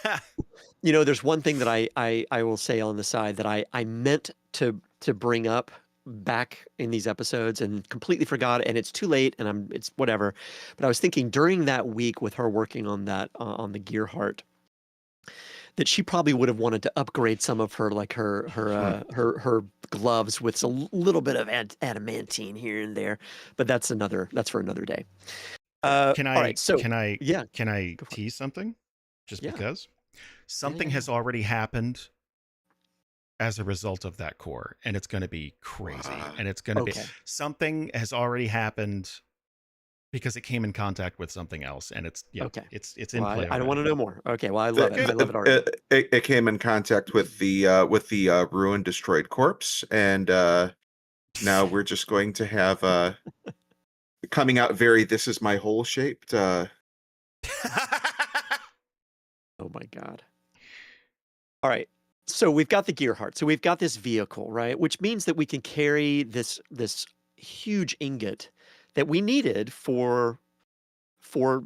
There's one thing that I will say on the side that I meant to bring up back in these episodes and completely forgot, and it's too late, and it's whatever. But I was thinking during that week with her working on that on the gear heart, that she probably would have wanted to upgrade some of her, like Hmm. her gloves with a little bit of adamantine here and there. But that's for another day. can All I right, so can I yeah, can I go for it. tease something? Just Yeah, because yeah, yeah, something yeah. has already happened as a result of that core, and it's going to be crazy, Wow. and it's going to be, Okay. something has already happened because it came in contact with something else, and yeah, Okay. it's in Well, play I don't want already. to know more. Okay. Well, I The, love it. I Good. love it already. it came in contact with the ruined, destroyed corpse, and now we're just going to have coming out very "this is my hole" shaped. Oh my God. All right. So we've got the gear heart. So we've got this vehicle, right? Which means that we can carry this huge ingot that we needed for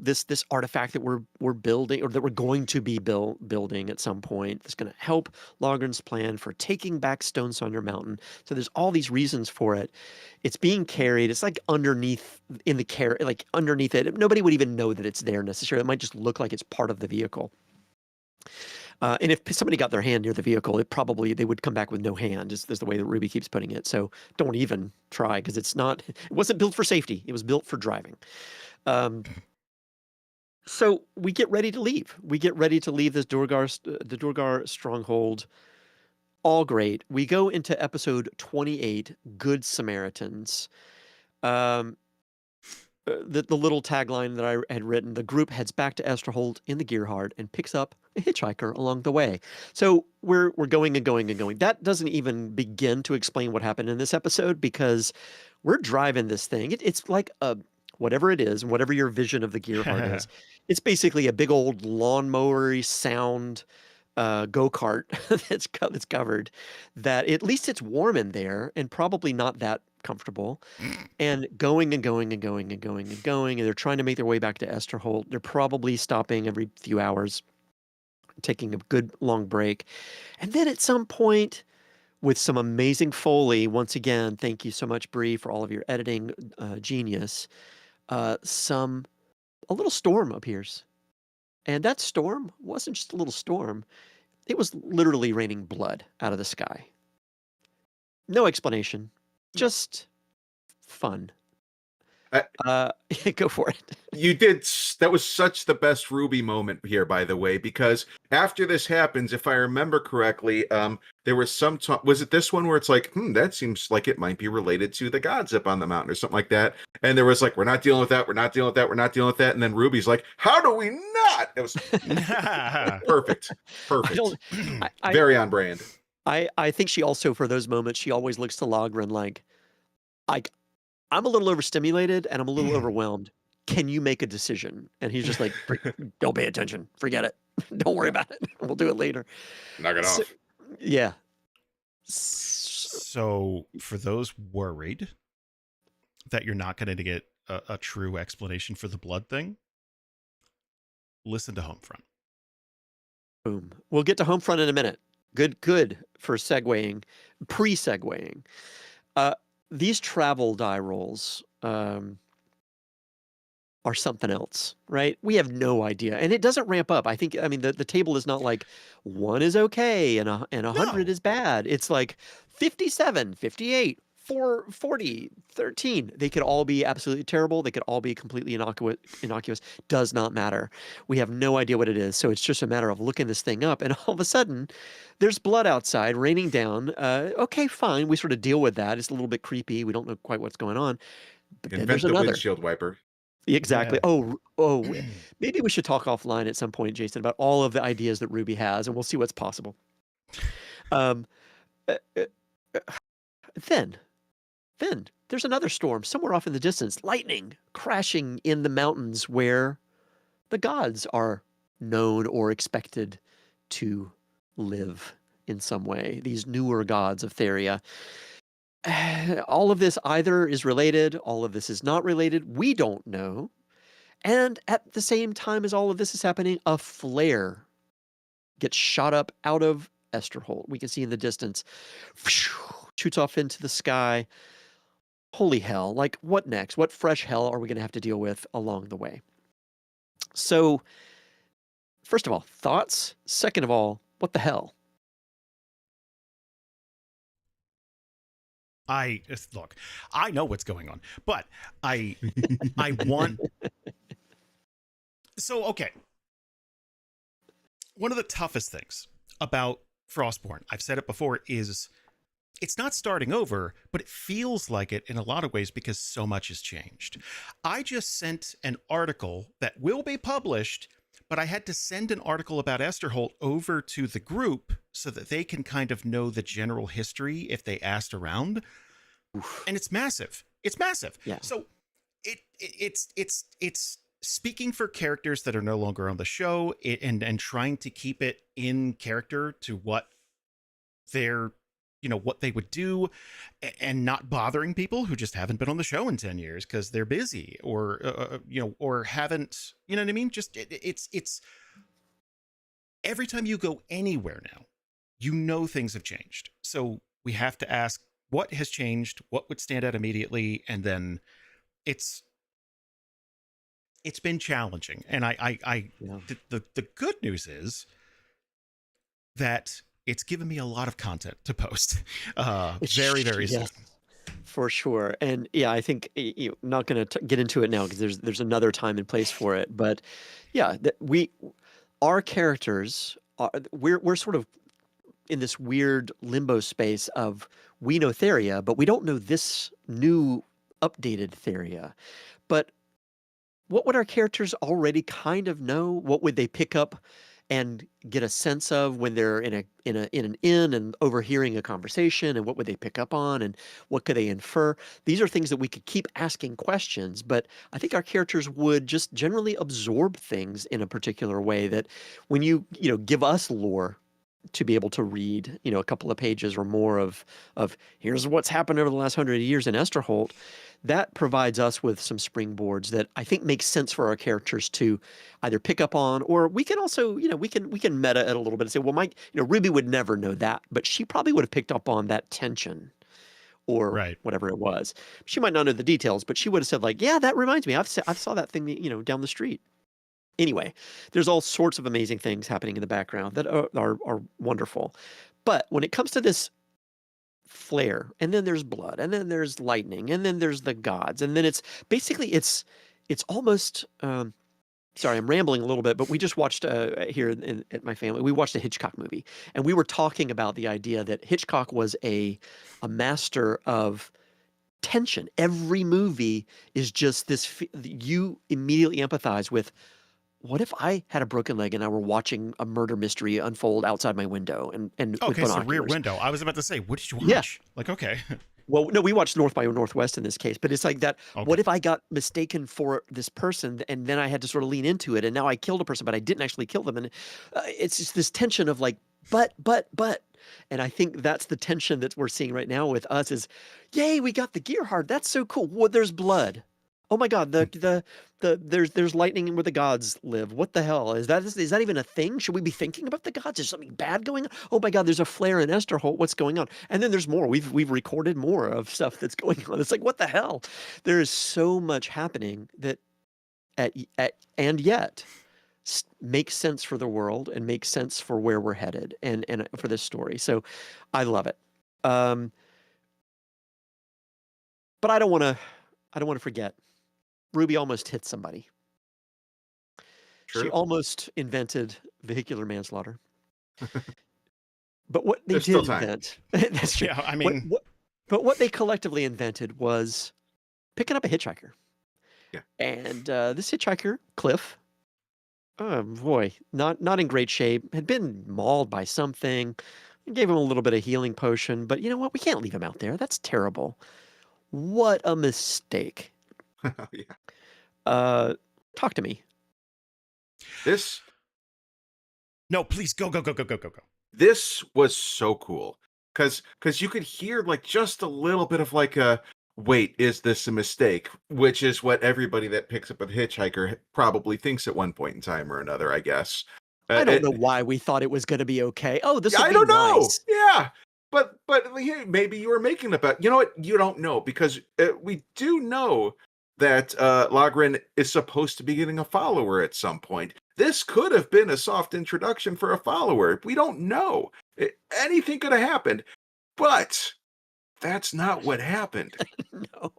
this artifact that we're building, or that we're going to be building at some point, that's going to help Logren's plan for taking back Stone Sunder Mountain. So there's all these reasons for it. It's being carried. It's like underneath in the like underneath it. Nobody would even know that it's there necessarily. It might just look like it's part of the vehicle. And if somebody got their hand near the vehicle, they would come back with no hand, is the way that Ruby keeps putting it. So don't even try, because it wasn't built for safety. It was built for driving. Um, so we get ready to leave. We get ready to leave the Durgar stronghold all great. We go into episode 28, Good Samaritans. Um, the little tagline that I had written, the group heads back to Esterholt in the Gearhard and picks up a hitchhiker along the way. So we're going and going and going. That doesn't even begin to explain what happened in this episode because we're driving this thing. It's like a whatever it is, whatever your vision of the Gearhard is. It's basically a big old lawnmower sound go-kart that's covered. That at least it's warm in there and probably not that comfortable. And going and going and going and going and going, and they're trying to make their way back to Esterholt. They're probably stopping every few hours, taking a good long break. And then at some point, with some amazing Foley, once again, thank you so much, Bree, for all of your editing genius, a little storm appears. And that storm wasn't just a little storm. It was literally raining blood out of the sky. No explanation, just fun. Go for it. You did. That was such the best Ruby moment here, by the way, because after this happens, if I remember correctly, there was some talk. Was it this one where it's like, that seems like it might be related to the gods up on the mountain or something like that? And there was like, we're not dealing with that. We're not dealing with that. We're not dealing with that. And then Ruby's like, how do we not? It was perfect. Perfect. Very on brand. I think she also, for those moments, she always looks to Logren like I'm a little overstimulated and I'm a little overwhelmed. Can you make a decision? And he's just like, don't pay attention. Forget it. Don't worry about it. We'll do it later. Knock it off. Yeah. So for those worried that you're not going to get a true explanation for the blood thing, listen to Homefront. Boom. We'll get to Homefront in a minute. Good for segueing, pre-segueing. These travel die rolls are something else, right? We have no idea. And it doesn't ramp up. I mean, the table is not like 1 is okay and 100 is bad. It's like 57, 58, 40, 13. They could all be absolutely terrible. They could all be completely innocuous. Does not matter. We have no idea what it is. So it's just a matter of looking this thing up. And all of a sudden, there's blood outside raining down. Okay, fine. We sort of deal with that. It's a little bit creepy. We don't know quite what's going on. But then there's another windshield wiper. Exactly. Yeah. Oh, maybe we should talk offline at some point, Jason, about all of the ideas that Ruby has, and we'll see what's possible. Then there's another storm somewhere off in the distance, lightning crashing in the mountains where the gods are known or expected to live in some way, these newer gods of Theria. All of this either is related, all of this is not related, we don't know. And at the same time as all of this is happening, a flare gets shot up out of Esterholt. We can see in the distance, shoots off into the sky. Holy hell, like what next? What fresh hell are we going to have to deal with along the way? So, first of all, thoughts? Second of all, what the hell? Look, I know what's going on, but I want. So, okay. One of the toughest things about Frostborn, I've said it before, is it's not starting over, but it feels like it in a lot of ways because so much has changed. I just sent an article that will be published, but I had to send an article about Esterholt over to the group so that they can kind of know the general history if they asked around. Oof. And it's massive. It's massive. Yeah. So it's speaking for characters that are no longer on the show and trying to keep it in character to what they're, what they would do, and not bothering people who just haven't been on the show in 10 years because they're busy or or haven't, you know what I mean? Just it's every time you go anywhere now, things have changed. So we have to ask what has changed, what would stand out immediately, and then it's been challenging. And the good news is that it's given me a lot of content to post. Very, very soon. For sure. And yeah, I think you're not going to get into it now because there's another time and place for it. But yeah, our characters, we're sort of in this weird limbo space of we know Theria, but we don't know this new updated Theria. But what would our characters already kind of know? What would they pick up and get a sense of when they're in an inn and overhearing a conversation? And what would they pick up on? And what could they infer? These are things that we could keep asking questions, but I think our characters would just generally absorb things in a particular way that when you give us lore to be able to read, a couple of pages or more of here's what's happened over the last 100 years in Esterholt, that provides us with some springboards that I think makes sense for our characters to either pick up on, or we can also, we can meta it a little bit and say, well, Ruby would never know that, but she probably would have picked up on that tension or Right. whatever it was. She might not know the details, but she would have said like, yeah, that reminds me, I saw that thing, down the street. Anyway, there's all sorts of amazing things happening in the background that are wonderful. But when it comes to this flare, and then there's blood, and then there's lightning, and then there's the gods, and then it's basically it's almost sorry, I'm rambling a little bit, but we just watched here at my family, we watched a Hitchcock movie, and we were talking about the idea that Hitchcock was a master of tension. Every movie is just this, you immediately empathize with, what if I had a broken leg and I were watching a murder mystery unfold outside my window and with Okay, so binoculars? Rear Window. I was about to say, what did you watch? Yeah. Like, okay. Well, no, we watched North by Northwest in this case, but it's like that. Okay. What if I got mistaken for this person and then I had to sort of lean into it, and now I killed a person, but I didn't actually kill them, and it's just this tension of like, but, and I think that's the tension that we're seeing right now with us is, yay, we got the Gearhard. That's so cool. Well, there's blood. Oh my God, there's lightning where the gods live. What the hell is that even a thing? Should we be thinking about the gods? Is something bad going on? Oh my God, there's a flare in Esterholt. What's going on? And then there's more. We've recorded more of stuff that's going on. It's like, what the hell? There is so much happening that and yet makes sense for the world and makes sense for where we're headed and for this story. So I love it. But I don't want to forget. Ruby almost hit somebody. True. She almost invented vehicular manslaughter. But what they There's did still time. invent, that's true. Yeah, I mean, But what they collectively invented was picking up a hitchhiker. Yeah. And this hitchhiker, Cliff, oh boy, not in great shape, had been mauled by something. Gave him a little bit of healing potion, but you know what? We can't leave him out there. That's terrible. What a mistake. Yeah. Talk to me. no, please go. This was so cool because you could hear like just a little bit of like a wait, is this a mistake? Which is what everybody that picks up a hitchhiker probably thinks at one point in time or another, I guess. I don't know why we thought it was going to be okay. Oh, this will I be don't know. nice. Yeah. But hey, maybe you were making the bet. You know what? You don't know because we do know that Lagrin is supposed to be getting a follower at some point. This could have been a soft introduction for a follower. We don't know. Anything could have happened. But that's not what happened. No.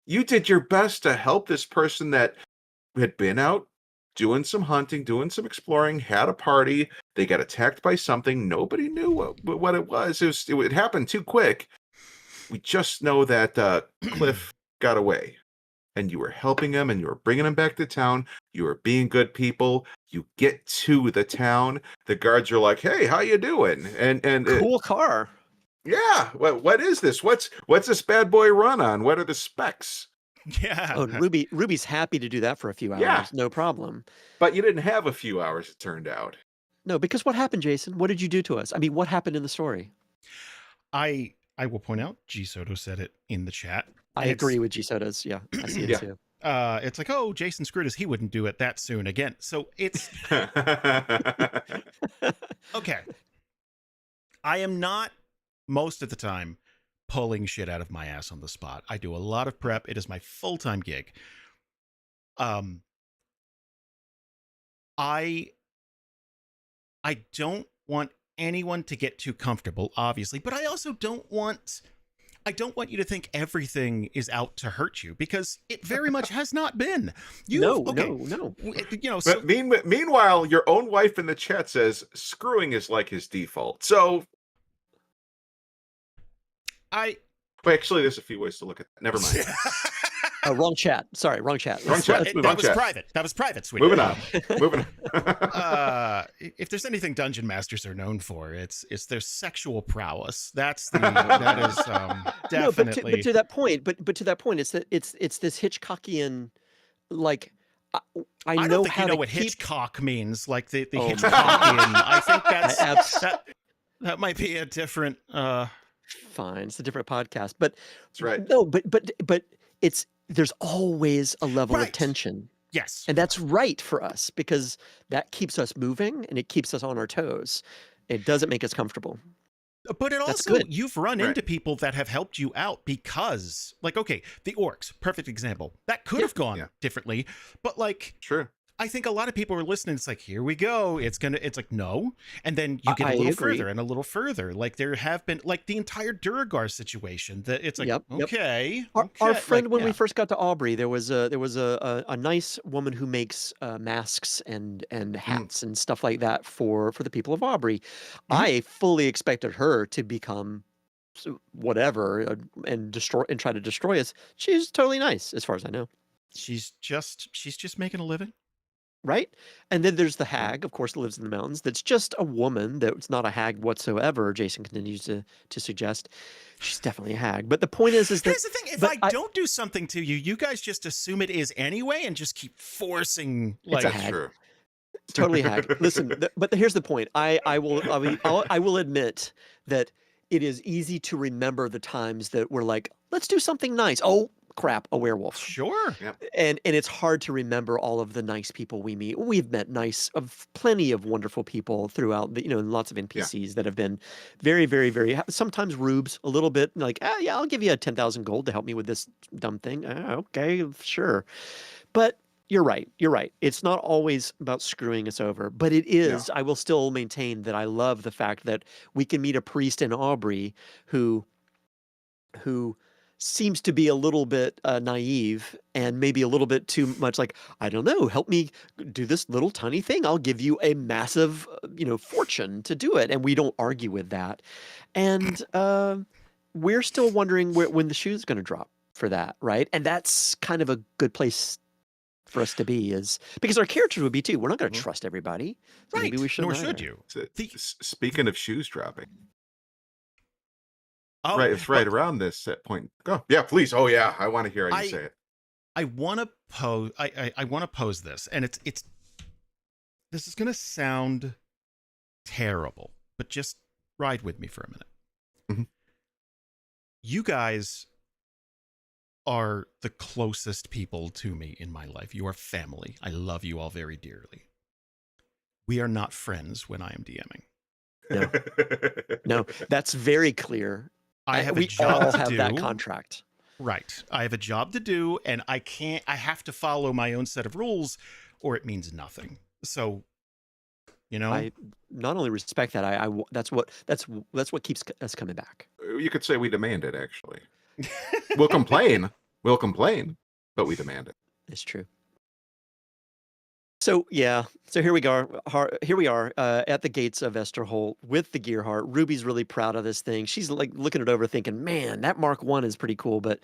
You did your best to help this person that had been out doing some hunting, doing some exploring, had a party. They got attacked by something. Nobody knew what it was. It happened too quick. We just know that Cliff got away. And you were helping him, and you were bringing him back to town. You were being good people. You get to the town. The guards are like, "Hey, how you doing?" And Cool car. yeah, what is this? What's this bad boy run on? What are the specs? Yeah. Oh, Ruby's happy to do that for a few hours. Yeah. No problem. But you didn't have a few hours, it turned out. No, because what happened, Jason? What did you do to us? I mean, what happened in the story? I will point out, G Soto said it in the chat. I agree with G Soda's. Yeah, I see it Yeah. too. It's like, oh, Jason screwed us. He wouldn't do it that soon again. So it's okay. I am not most of the time pulling shit out of my ass on the spot. I do a lot of prep. It is my full-time gig. I don't want anyone to get too comfortable, obviously, but I also don't want you to think everything is out to hurt you, because it very much has not been. No. You know, so, But meanwhile, your own wife in the chat says screwing is like his default. So I Well, actually, there's a few ways to look at that. Never mind. Wrong chat. Sorry, wrong chat. Wrong chat. Let's move Wrong on. that was chat. private. That was private, sweetie. Moving on. Moving on. If there's anything dungeon masters are known for, it's their sexual prowess. That is No, definitely. but to that point, but to that point, it's this Hitchcockian, like I I know don't think how you know to what keep. Hitchcock means, like the Oh my Hitchcockian. I think abs- that might be a different. Fine, it's a different podcast, but That's right. no, but there's always a level of Right. tension. Yes. And that's right for us because that keeps us moving and it keeps us on our toes. It doesn't make us comfortable. But it That's also, good. you've run Right. into people that have helped you out because, like, okay, the orcs, perfect example. That could have gone Yeah. differently, but like, Sure. I think a lot of people are listening. It's like, here we go. It's like, no. And then you get I a little agree. further and a little further. Like there have been like the entire Durgar situation that it's like, Yep. okay. Our friend, like, when we yeah. first got to Aubrey, there was a nice woman who makes masks and hats and stuff like that for the people of Aubrey. I fully expected her to become whatever and try to destroy us. She's totally nice, as far as I know. She's just making a living. Right? And then there's the hag, of course, that lives in the mountains. That's just a woman. That's not a hag whatsoever. Jason continues to suggest she's definitely a hag. But the point is that Here's the thing: if but I don't do something to you, you guys just assume it is anyway, and just keep forcing. It's Like, a That's hag. true. Totally hag. Listen, but here's the point. I will admit that it is easy to remember the times that we're like, let's do something nice. Oh crap, a werewolf. sure. And it's hard to remember all of the nice people we meet. We've met plenty of wonderful people throughout the, lots of NPCs that have been very, very, very, sometimes rubes a little bit like, yeah, I'll give you 10,000 gold to help me with this dumb thing. Okay, sure. But you're right. It's not always about screwing us over, but it is. I will still maintain that I love the fact that we can meet a priest in Aubrey who seems to be a little bit naive and maybe a little bit too much like, I don't know, help me do this little tiny thing. I'll give you a massive, fortune to do it. And we don't argue with that. And we're still wondering when the shoe's going to drop for that, right? And that's kind of a good place for us to be, is because our characters would be too. We're not going to trust everybody. So Right. maybe we shouldn't Nor should either. you. So, speaking of shoes dropping, Oh, right, it's right around this set point. Go, yeah, please. Oh, yeah, I want to hear how you say it. I want to pose. I want to pose this, and it's. This is going to sound terrible, but just ride with me for a minute. Mhm. You guys are the closest people to me in my life. You are family. I love you all very dearly. We are not friends when I am DMing. No, that's very clear. I have we a job all to have do. that contract. Right. I have a job to do, and I have to follow my own set of rules, or it means nothing. So, I not only respect that, that's what keeps us coming back. You could say we demand it, actually. We'll complain, but we demand it. It's true. So yeah, here we are. Here we are at the gates of Esterholt with the Gearheart. Ruby's really proud of this thing. She's like looking it over, thinking, "Man, that Mark 1 is pretty cool, but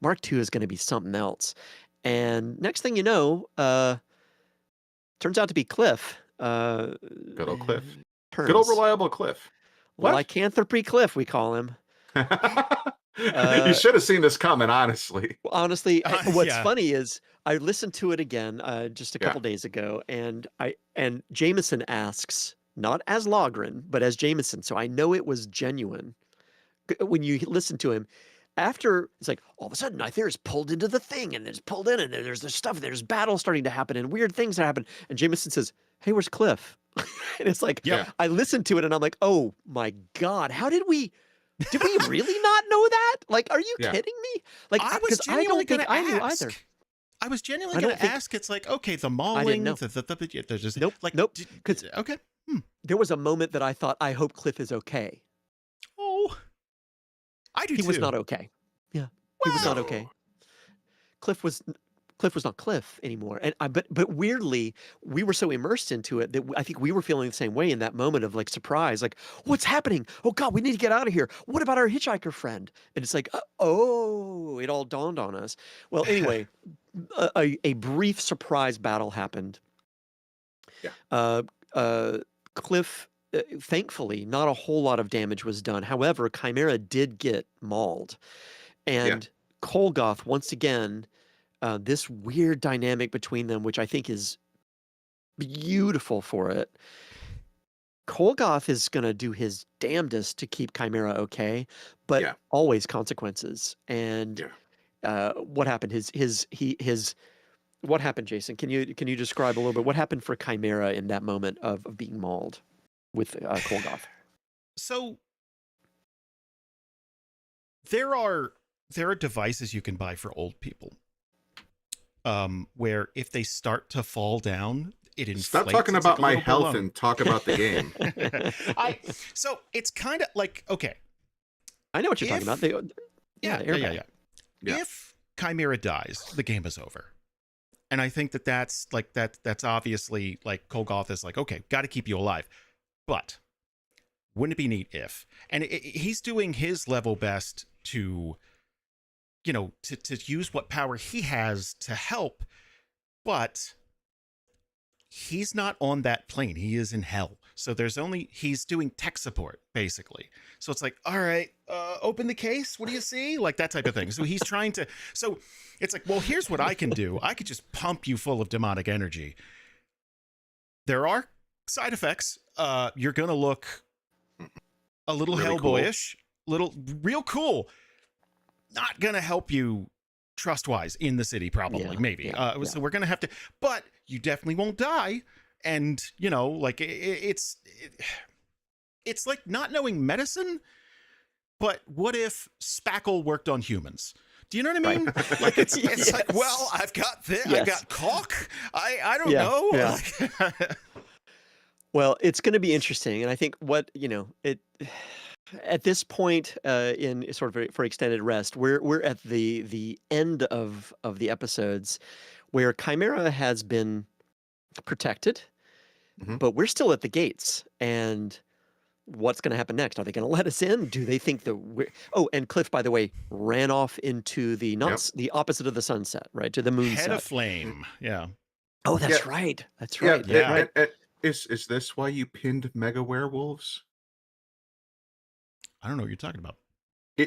Mark 2 is going to be something else." And next thing you know, turns out to be Cliff. Good old Cliff. Turns. Good old reliable Cliff. What? Lycanthropy Cliff, we call him. You should have seen this coming, honestly. Honestly, what's yeah. funny is I listened to it again just a couple days ago, and Jameson asks, not as Logren, but as Jameson, so I know it was genuine. When you listen to him, after it's like all of a sudden Nythera's pulled into the thing, and it's pulled in, and there's this stuff, there's battle starting to happen, and weird things that happen, and Jameson says, "Hey, where's Cliff?" And it's like, Yeah. I listened to it, and I'm like, oh my God, how did we really not know that? Like, are you kidding me? Like, I was 'cause I don't genuinely going think to I ask. knew either. I was genuinely I going don't to think- ask. It's like, okay, the I mauling. didn't know. There's just, Nope, like, nope. 'Cause okay. there was a moment that I thought, I hope Cliff is okay. Oh, I do He too. was not okay. Yeah, he was not okay. Cliff was Cliff was not Cliff anymore. And but weirdly, we were so immersed into it that I think we were feeling the same way in that moment of like surprise, like what's happening? Oh God, we need to get out of here. What about our hitchhiker friend? And it's like, oh, it all dawned on us. Well, anyway, a brief surprise battle happened. Yeah. Cliff, thankfully, not a whole lot of damage was done. However, Chimera did get mauled, and Kolgoth once again. This weird dynamic between them, which I think is beautiful for it. Kolgoth is going to do his damnedest to keep Chimera okay, but always consequences. And what happened? What happened, Jason? Can you describe a little bit what happened for Chimera in that moment of being mauled with Kolgoth? So there are devices you can buy for old people. Where if they start to fall down, it inflates. Stop talking about my health and talk about the game. So it's kind of like, okay. I know what you're talking about. Yeah. If Chimera dies, the game is over. And I think that's obviously like Kolgoth is like, okay, got to keep you alive. But wouldn't it be neat if? And he's doing his level best to use what power he has to help, but he's not on that plane. He is in hell. So he's doing tech support, basically. So it's like, all right, open the case. What do you see? Like that type of thing. So he's trying to, so it's like, well, here's what I can do. I could just pump you full of demonic energy. There are side effects. You're going to look a little really Hellboyish, real cool. Not gonna help you trust-wise in the city, probably, maybe. So we're gonna have to, but you definitely won't die. And like it's like not knowing medicine. But what if spackle worked on humans? Do you know what I mean? Like it's like, well, I've got this, I've got caulk. I don't know. Yeah. Well, it's going to be interesting, and I think at this point in sort of for extended rest, we're at the end of the episodes where Chimera has been protected, but we're still at the gates. And what's going to happen next? Are they going to let us in? Do they think that we're... Oh, and Cliff, by the way, ran off into the the opposite of the sunset, right? To the moonset. Head of flame. Yeah. Oh, that's right. That's right. Yeah. Is this why you pinned mega werewolves? I don't know what you're talking about.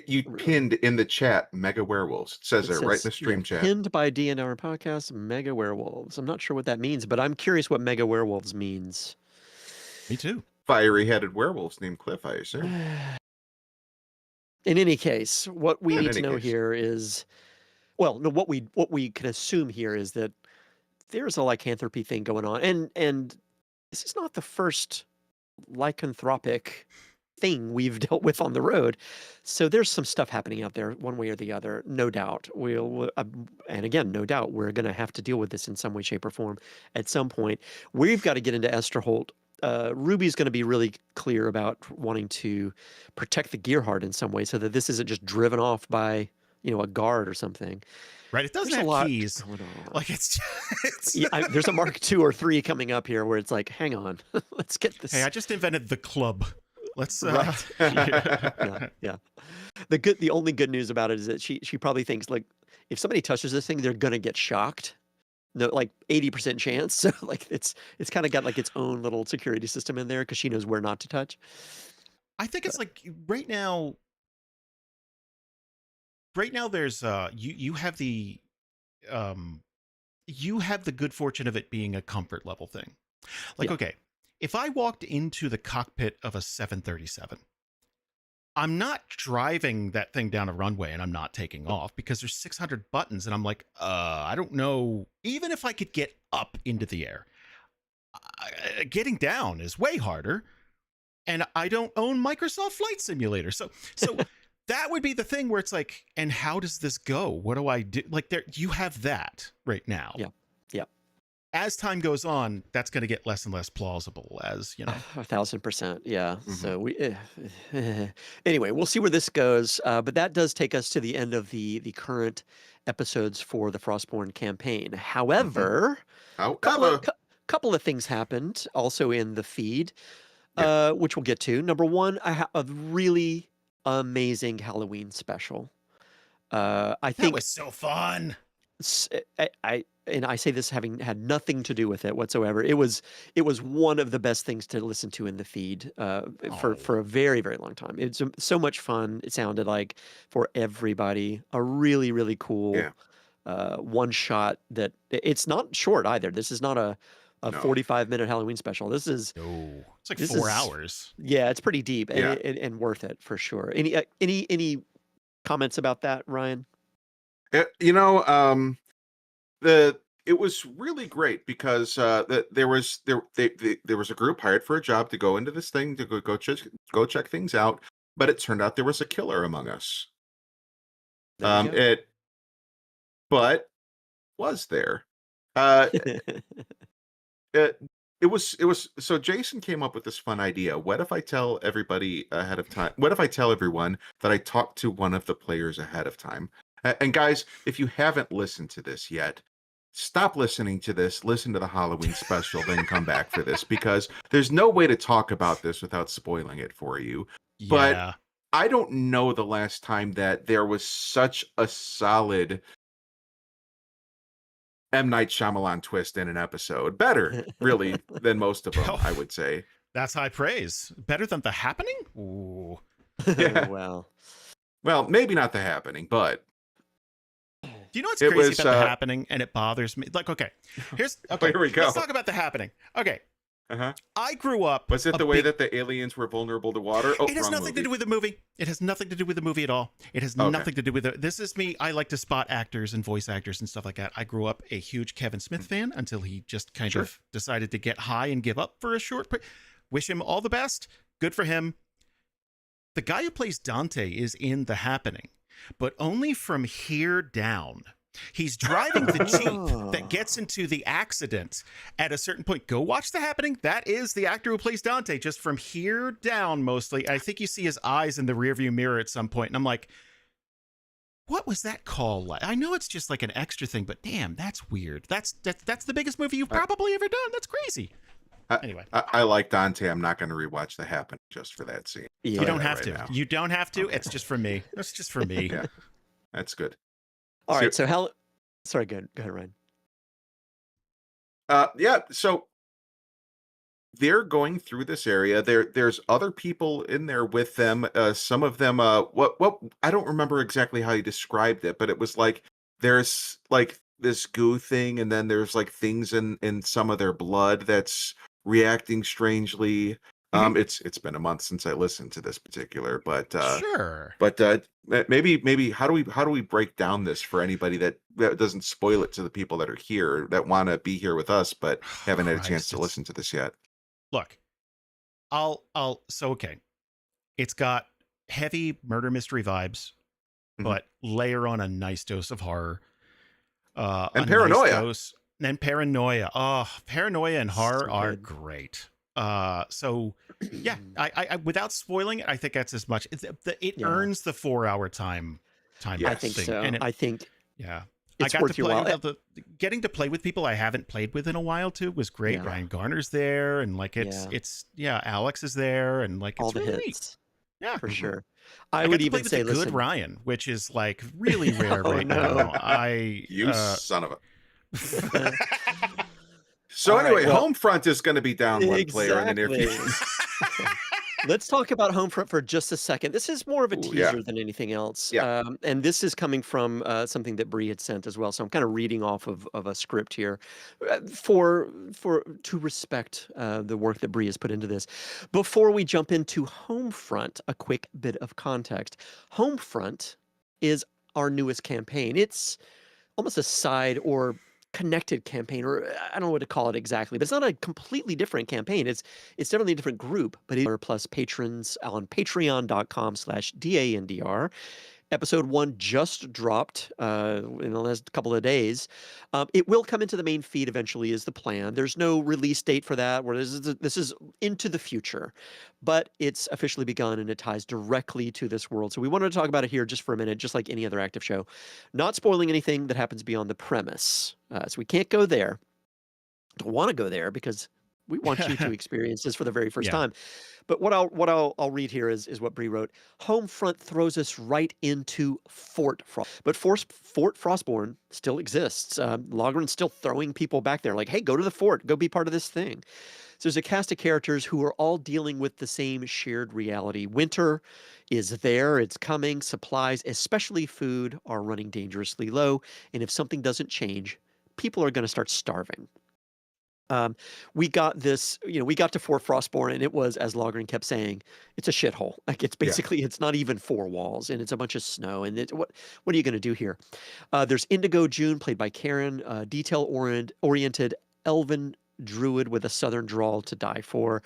You pinned in the chat mega werewolves. It says right in the stream chat. Pinned by DNR podcast, mega werewolves. I'm not sure what that means, but I'm curious what mega werewolves means. Me too. Fiery-headed werewolves named Cliff, I assume. In any case, what we need to know here is, well, no, what we can assume here is that there's a lycanthropy thing going on, and this is not the first lycanthropic thing we've dealt with on the road. So there's some stuff happening out there one way or the other, no doubt. And again, no doubt we're going to have to deal with this in some way, shape, or form at some point. We've got to get into Esterholt. Ruby's going to be really clear about wanting to protect the Gearheart in some way so that this isn't just driven off by, a guard or something. Right. It doesn't have keys. Like it's there's a Mark 2 or 3 coming up here where it's like, hang on, let's get this. Hey, I just invented the club. Let's right. Yeah. The only good news about it is that she probably thinks like if somebody touches this thing, they're gonna get shocked. No, like 80% chance. So like it's kind of got like its own little security system in there because she knows where not to touch. I think it's like right now there's you have the good fortune of it being a comfort level thing. Like, okay, if I walked into the cockpit of a 737, I'm not driving that thing down a runway and I'm not taking off because there's 600 buttons and I'm like, I don't know. Even if I could get up into the air, getting down is way harder. And I don't own Microsoft Flight Simulator. So that would be the thing where it's like, and how does this go? What do I do? Like you have that right now. Yeah. As time goes on, that's going to get less and less plausible, as 1,000%. Yeah. Mm-hmm. So we anyway, we'll see where this goes. But that does take us to the end of the current episodes for the Frostborn campaign. Mhm. However, However, couple of things happened also in the feed, yeah. which we'll get to. Number one, I have a really amazing Halloween special. I That think was so fun. and I say this having had nothing to do with it whatsoever. It was one of the best things to listen to in the feed for Oh, a very, very long time. It's so much fun. It sounded like for everybody a really, really cool Yeah. one shot that it's not short either. This is not a No. 45-minute Halloween special. This is no. It's like this 4 is hours. yeah, it's pretty deep and Yeah. and worth it for sure. Any comments about that, Ryan? You know, the it was really great because there was there was a group hired for a job to go into this thing to go check things out, but it turned out there was a killer among us. There you go. It but was there. Uh, it it was so Jason came up with this fun idea. What if I tell everybody ahead of time? What if I tell everyone that I talked to one of the players ahead of time? And guys, if you haven't listened to this yet, stop listening to this, listen to the Halloween special, then come back for this because there's no way to talk about this without spoiling it for you. But Yeah. I don't know the last time that there was such a solid M. Night Shyamalan twist in an episode. Better, really, than most of them, I would say. That's high praise. Better than The Happening? Ooh. Yeah. Well, Well, maybe not The Happening, but Do you know what's it crazy was. about The Happening? And it bothers me. Like, okay, okay. Here we go. Let's talk about The Happening. Okay, Uh-huh. I grew up. Was it a the way big- that the aliens were vulnerable to water? Oh, It has wrong nothing to movie. do with the movie. It has nothing to do with the movie at all. It has Okay. nothing to do with it. This is me. I like to spot actors and voice actors and stuff like that. I grew up a huge Kevin Smith fan until he just kind Sure. of decided to get high and give up for a short period. Wish him all the best. Good for him. The guy who plays Dante is in The Happening, but only from here down. He's driving the Jeep that gets into the accident at a certain point. Go watch The Happening. That is the actor who plays Dante, just from here down mostly. I think you see his eyes in the rearview mirror at some point, and I'm like, what was that call like? I know it's just like an extra thing, but damn, that's weird. That's the biggest movie you've probably ever done. That's crazy. Anyway. I like Dante. I'm not going to rewatch The Happening just for that scene. yeah. You don't that have right to. now. You don't have to. Okay. It's just for me. It's just for me. Yeah, that's good. All So- right. So sorry, go ahead, Ryan. Yeah, so they're going through this area. There's other people in there with them. Some of them what I don't remember exactly how you described it, but it was like there's like this goo thing, and then there's like things in some of their blood that's reacting strangely. It's been a month since I listened to this particular, but Sure. maybe how do we break down this for anybody that doesn't spoil it to the people that are here that want to be here with us but haven't had a chance Christ, to it's- listen to this yet? Look, so okay. It's got heavy murder mystery vibes, Mhm. but layer on a nice dose of horror. And a paranoia. Nice dose, and paranoia. Oh, paranoia and horror So are good. great. So yeah, I without spoiling it, I think that's as much. It Yeah. earns the 4 hour time. Yes. I think thing. so. And I think yeah. it's I got worth to your play while. getting to play with people I haven't played with in a while too was great. Yeah. Ryan Garner's there, and like Alex is there, and like all it's the really neat. hits Yeah, for Mhm. sure. I I got would to play even with say, the good listen, Ryan, which is like really rare Oh, right no. now. I You son of a. uh, So All right, anyway, well- Homefront is going to be down one player in the near future. Let's talk about Homefront for just a second. This is more of a Ooh, teaser yeah. than anything else. Yeah. And this is coming from something that Bree had sent as well. So I'm kind of reading off of a script here to respect the work that Bree has put into this. Before we jump into Homefront, a quick bit of context. Homefront is our newest campaign. It's almost a side or connected campaign, or I don't know what to call it exactly, but it's not a completely different campaign. It's definitely a different group, but it's plus patrons on patreon.com/DANDR. Episode 1 just dropped in the last couple of days. It will come into the main feed eventually, is the plan. There's no release date for that. Where this is into the future, but it's officially begun and it ties directly to this world. So we wanted to talk about it here just for a minute, just like any other active show, not spoiling anything that happens beyond the premise. So we can't go there. Don't want to go there because we want you to experience this for the very first time. But what I'll read here is what Bree wrote. Homefront throws us right into Fort Frost, but Fort Frostborn still exists. Logren's still throwing people back there, like, hey, go to the fort, go be part of this thing. So there's a cast of characters who are all dealing with the same shared reality. Winter is there, it's coming. Supplies, especially food, are running dangerously low, and if something doesn't change, people are going to start starving. We got this, we got to Fort Frostborn, and it was, as Logren kept saying, it's a shithole. Like, it's basically, it's not even 4 walls, and it's a bunch of snow. And what are you going to do here? There's Indigo June, played by Karen, detail-oriented elven druid with a southern drawl to die for.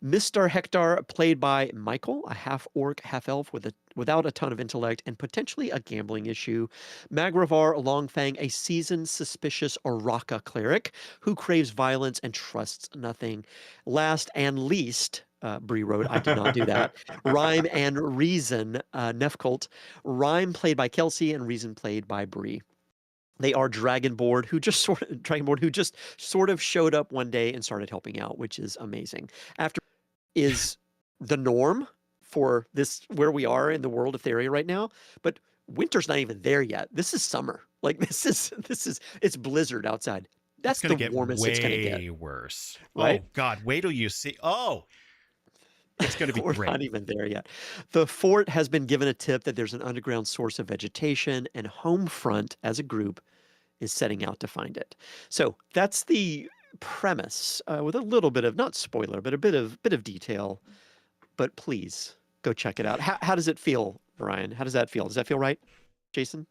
Mr. Hector, played by Michael, a half-orc, half-elf without a ton of intellect and potentially a gambling issue. Magravar Longfang, a seasoned, suspicious Oraka cleric who craves violence and trusts nothing. Last and least, Bree wrote, I did not do that. Rhyme and Reason, Nefkult. Rhyme played by Kelsey and Reason played by Bree. They are Dragonboard, who just sort of showed up one day and started helping out, which is amazing. After is the norm for this, where we are in the world of Theria right now, but winter's not even there yet. This is summer. Like, it's blizzard outside. That's the warmest it's going to get. Way worse. Right? Oh God, wait till you see. Oh, it's going to be We're great. not even there yet. The fort has been given a tip that there's an underground source of vegetation, and Homefront, as a group, is setting out to find it. So that's the premise, with a little bit of, not spoiler, but a bit of detail. But please go check it out. How does it feel, Brian? How does that feel? Does that feel right, Jason?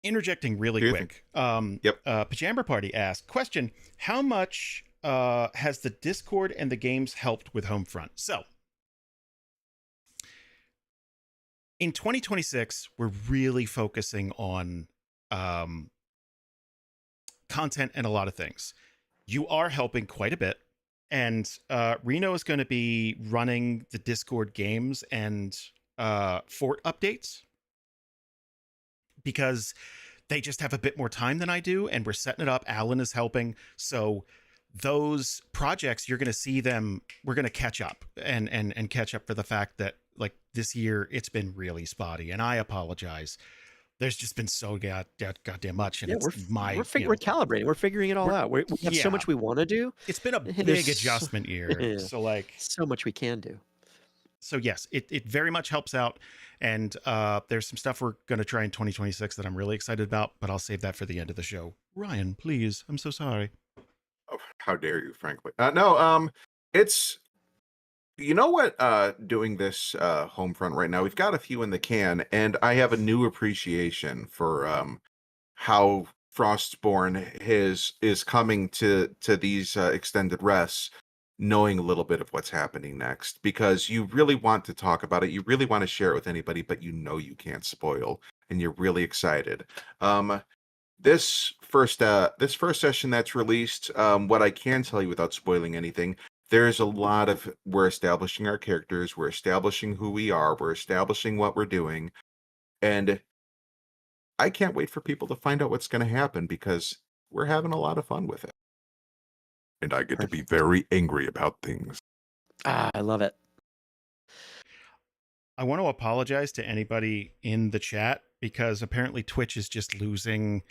Interjecting really quick. Yep. Pajama Party asked, question, how much has the Discord and the games helped with Homefront? So, in 2026, we're really focusing on content and a lot of things. You are helping quite a bit, and Reno is going to be running the Discord games and fort updates because they just have a bit more time than I do, and we're setting it up. Alan is helping, so those projects, you're going to see them. We're going to catch up and catch up for the fact that, like, this year it's been really spotty, and I apologize. There's just been so goddamn much, and it's we're calibrating. We're figuring it all out. We have so much we want to do. It's been a big adjustment year, so like so much we can do. So yes, it very much helps out, and there's some stuff we're going to try in 2026 that I'm really excited about, but I'll save that for the end of the show. Ryan, please. I'm so sorry. Oh, how dare you, frankly. No, it's, you know what, doing this Homefront right now, we've got a few in the can, and I have a new appreciation for how Frostborn is coming to these extended rests, knowing a little bit of what's happening next, because you really want to talk about it, you really want to share it with anybody, but you know you can't spoil, and you're really excited. This first session that's released, what I can tell you without spoiling anything, there's a lot of, we're establishing our characters, we're establishing who we are, we're establishing what we're doing, and I can't wait for people to find out what's going to happen, because we're having a lot of fun with it. And I get to be very angry about things. I love it. I want to apologize to anybody in the chat, because apparently Twitch is just losing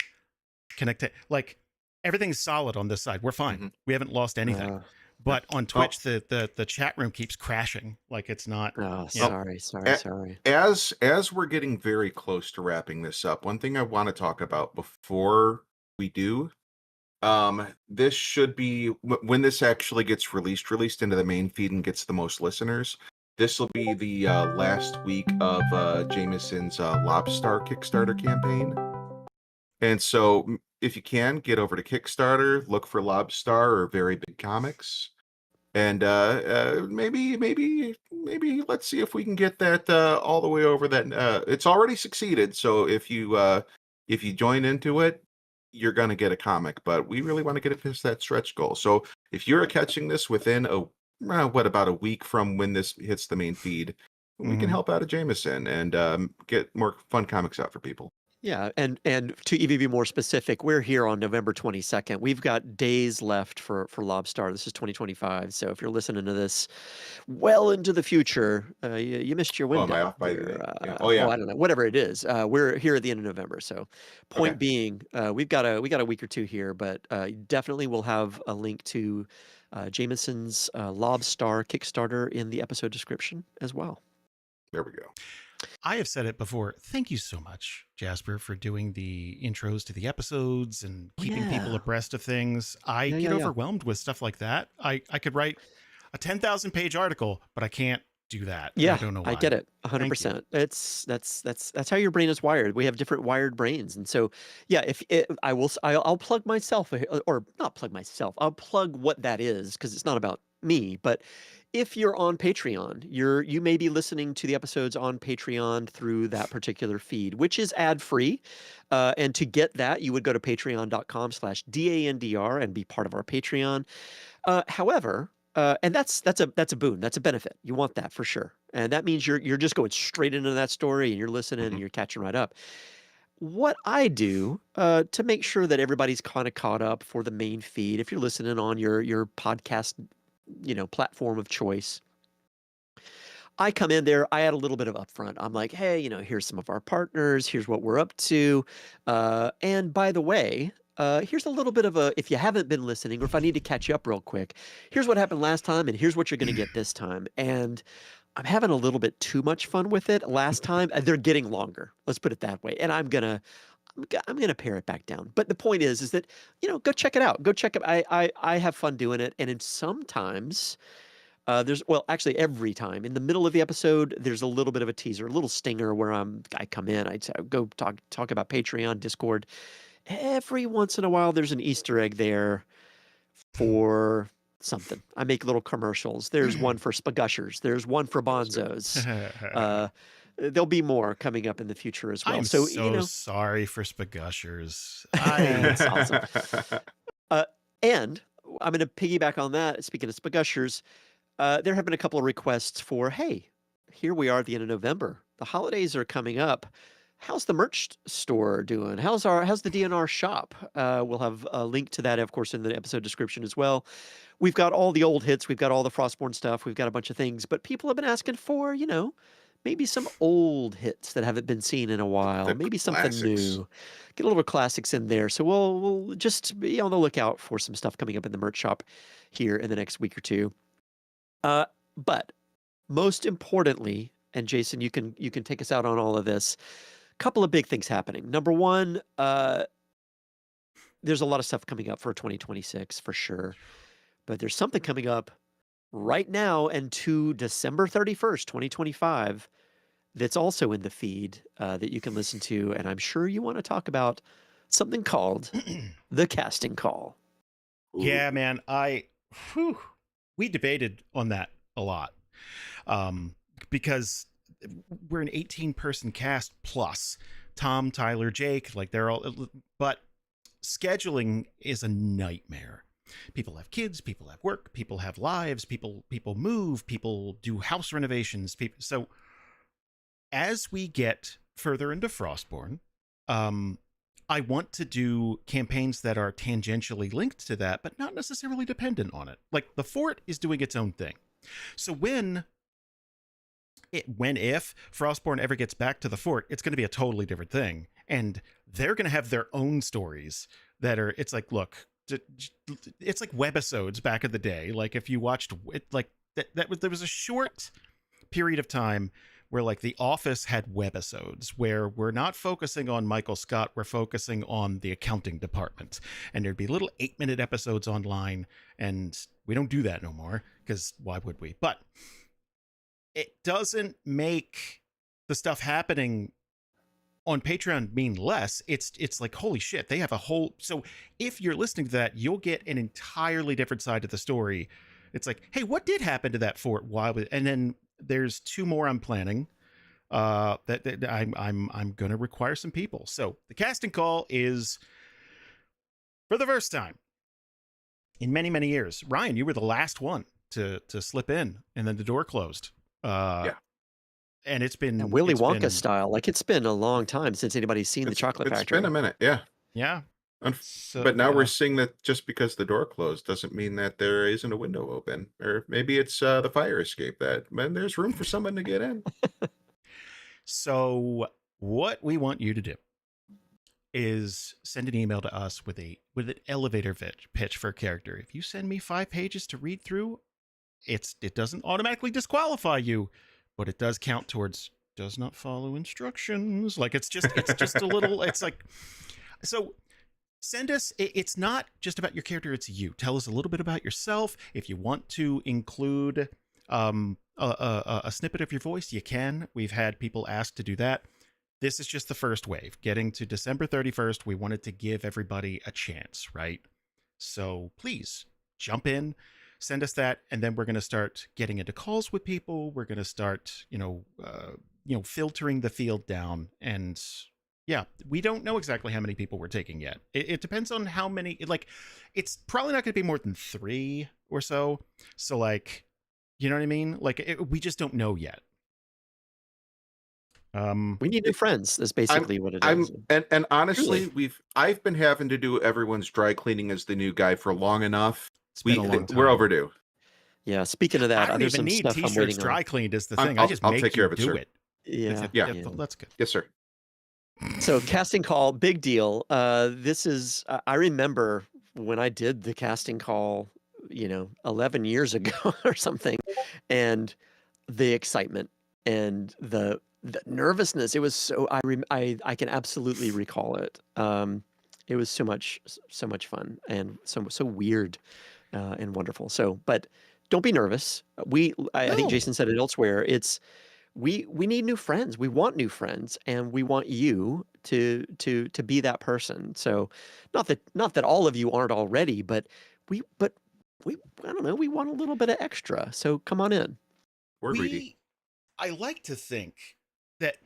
like, everything's solid on this side. We're fine. Mm-hmm. We haven't lost anything. But on Twitch, the chat room keeps crashing. Like, it's not. Oh, sorry. As we're getting very close to wrapping this up, one thing I want to talk about before we do, this should be, when this actually gets released into the main feed and gets the most listeners, this will be the last week of Jameson's Lobstar Kickstarter campaign. And so if you can, get over to Kickstarter, look for Lobstar or Very Big Comics. And maybe let's see if we can get that all the way over that. It's already succeeded. So if you join into it, you're going to get a comic. But we really want to get it past that stretch goal. So if you're catching this within about a week from when this hits the main feed, we can help out a Jameson and get more fun comics out for people. Yeah, and to even be more specific, we're here on November 22nd. We've got days left for Lobstar. This is 2025. So if you're listening to this well into the future, you missed your Oh, am window. I off by You're, the? Yeah. Oh yeah. I don't know, whatever it is. We're here at the end of November. So point Okay. being, we got a week or two here, but definitely we'll have a link to Jameson's Lobstar Kickstarter in the episode description as well. There we go. I have said it before. Thank you so much, Jasper, for doing the intros to the episodes and keeping people abreast of things. I get overwhelmed with stuff like that. I could write a 10,000 page article, but I can't do that. Yeah, I don't know why. I get it 100%. That's how your brain is wired. We have different wired brains, and so yeah. I'll plug myself, or not plug myself. I'll plug what that is because it's not about me, but if you're on Patreon, you may be listening to the episodes on Patreon through that particular feed, which is ad free. And to get that, you would go to patreon.com/DANDR and be part of our Patreon. However, and that's a boon. That's a benefit. You want that for sure. And that means you're just going straight into that story and you're listening and you're catching right up. What I do to make sure that everybody's kind of caught up for the main feed, if you're listening on your podcast, platform of choice, I come in there, I add a little bit of upfront. I'm like, hey, here's some of our partners, here's what we're up to. And by the way, here's a little bit of if you haven't been listening, or if I need to catch you up real quick, here's what happened last time, and here's what you're going to get this time. And I'm having a little bit too much fun with it. Last time, they're getting longer. Let's put it that way. And I'm gonna pare it back down. But the point is that go check it out. Go check it. I have fun doing it, and sometimes. Actually, every time in the middle of the episode, there's a little bit of a teaser, a little stinger where I come in, I go talk about Patreon, Discord. Every once in a while, there's an Easter egg there for something. I make little commercials. There's one for Spagushers. There's one for Bonzos. There'll be more coming up in the future as well. I'm so sorry for Spagushers. That's awesome. And I'm going to piggyback on that. Speaking of Spagushers, there have been a couple of requests for, hey, here we are at the end of November. The holidays are coming up. How's the merch store doing? How's the DNR shop? We'll have a link to that, of course, in the episode description as well. We've got all the old hits. We've got all the Frostborn stuff. We've got a bunch of things. But people have been asking for, maybe some old hits that haven't been seen in a while. Maybe something new. Get a little classics in there. So we'll just be on the lookout for some stuff coming up in the merch shop here in the next week or two. But most importantly, and Jason, you can take us out on all of this. A couple of big things happening. Number one, there's a lot of stuff coming up for 2026 for sure, but there's something coming up right now and to December 31st, 2025, that's also in the feed that you can listen to, and I'm sure you want to talk about something called The Casting Call. Yeah, man, we debated on that a lot because we're an 18-person cast plus Tom, Tyler, Jake, like they're all, but scheduling is a nightmare. People have kids, people have work, people have lives, people move, people do house renovations, so as we get further into Frostborn, I want to do campaigns that are tangentially linked to that, but not necessarily dependent on it. Like the fort is doing its own thing. So if Frostborn ever gets back to the fort, it's going to be a totally different thing. And they're going to have their own stories that are, it's like, look, it's like webisodes back in the day. Like if you watched it, like there was a short period of time where like The Office had webisodes where we're not focusing on Michael Scott, we're focusing on the accounting department. And there'd be little 8-minute episodes online, and we don't do that no more because why would we? But it doesn't make the stuff happening on Patreon mean less. It's like, holy shit, they have a whole... So if you're listening to that, you'll get an entirely different side of the story It's like, hey, what did happen to that fort? Why? And then there's 2 more I'm planning. That I'm gonna require some people. So the casting call is for the first time in many years. Ryan, you were the last one to slip in, and then the door closed. Yeah. And it's been Willy it's Wonka been, style. Like it's been a long time since anybody's seen the Chocolate It's Factory. been a minute, yeah. Yeah. But now we're seeing that just because the door closed doesn't mean that there isn't a window open, or maybe it's the fire escape. That man, there's room for someone to get in. So what we want you to do is send an email to us with an elevator pitch for a character. If you send me 5 pages to read through, it doesn't automatically disqualify you, but it does count towards does not follow instructions. Like it's just a little. It's like, so send us. It's not just about your character. It's you. Tell us a little bit about yourself. If you want to include a snippet of your voice, you can. We've had people ask to do that. This is just the first wave. Getting to December 31st, we wanted to give everybody a chance, right? So please jump in, send us that, and then we're going to start getting into calls with people. We're going to start, filtering the field down. And yeah, we don't know exactly how many people we're taking yet. It depends on how many. It's probably not going to be more than 3 or so. So like, you know what I mean? Like we just don't know yet. We need new friends. That's basically what it is. And honestly, Truly. I've been having to do everyone's dry cleaning as the new guy for long enough. It's been a long time. We're overdue. Yeah. Speaking of that, I don't there's even some need stuff I'm t-shirts waiting dry on. cleaned is the I'll- thing. I just I'll make take care you of it, do sir. it. Yeah. That's good. Yes, sir. So casting call, big deal. This is, I remember when I did the casting call, 11 years ago or something, and the excitement and the nervousness. It was so, I can absolutely recall it. It was so much fun and so weird and wonderful. So, but don't be nervous. I think No. Jason said it elsewhere. It's, we need new friends. We want new friends, and we want you to be that person. So, not that all of you aren't already, but we I don't know. We want a little bit of extra. So come on in. We're greedy. I like to think that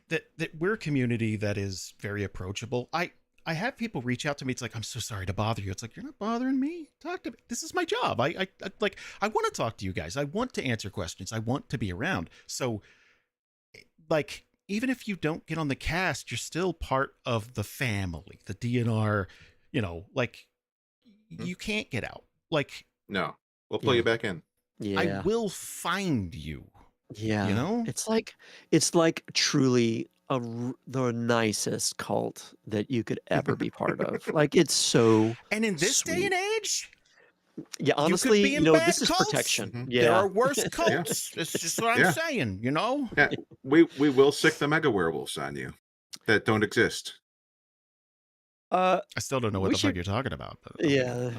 we're a community that is very approachable. I have people reach out to me. It's like, I'm so sorry to bother you. It's like, you're not bothering me. Talk to me. This is my job. I want to talk to you guys. I want to answer questions. I want to be around. So like, even if you don't get on the cast, you're still part of the family, the DNR, you can't get out. Like, No, we'll pull you back in. Yeah. I will find you. Yeah. You know? It's like truly the nicest cult that you could ever be part of. Like it's so And in this sweet. day and age, Yeah, you honestly, could be in bad this is cults. protection. Mhm. Yeah. There are worse cults. It's just what I'm Yeah. saying, you know? Yeah, we will sick the mega werewolves on you that don't exist. Uh I still don't know what We the fuck should- you're talking about. But, yeah.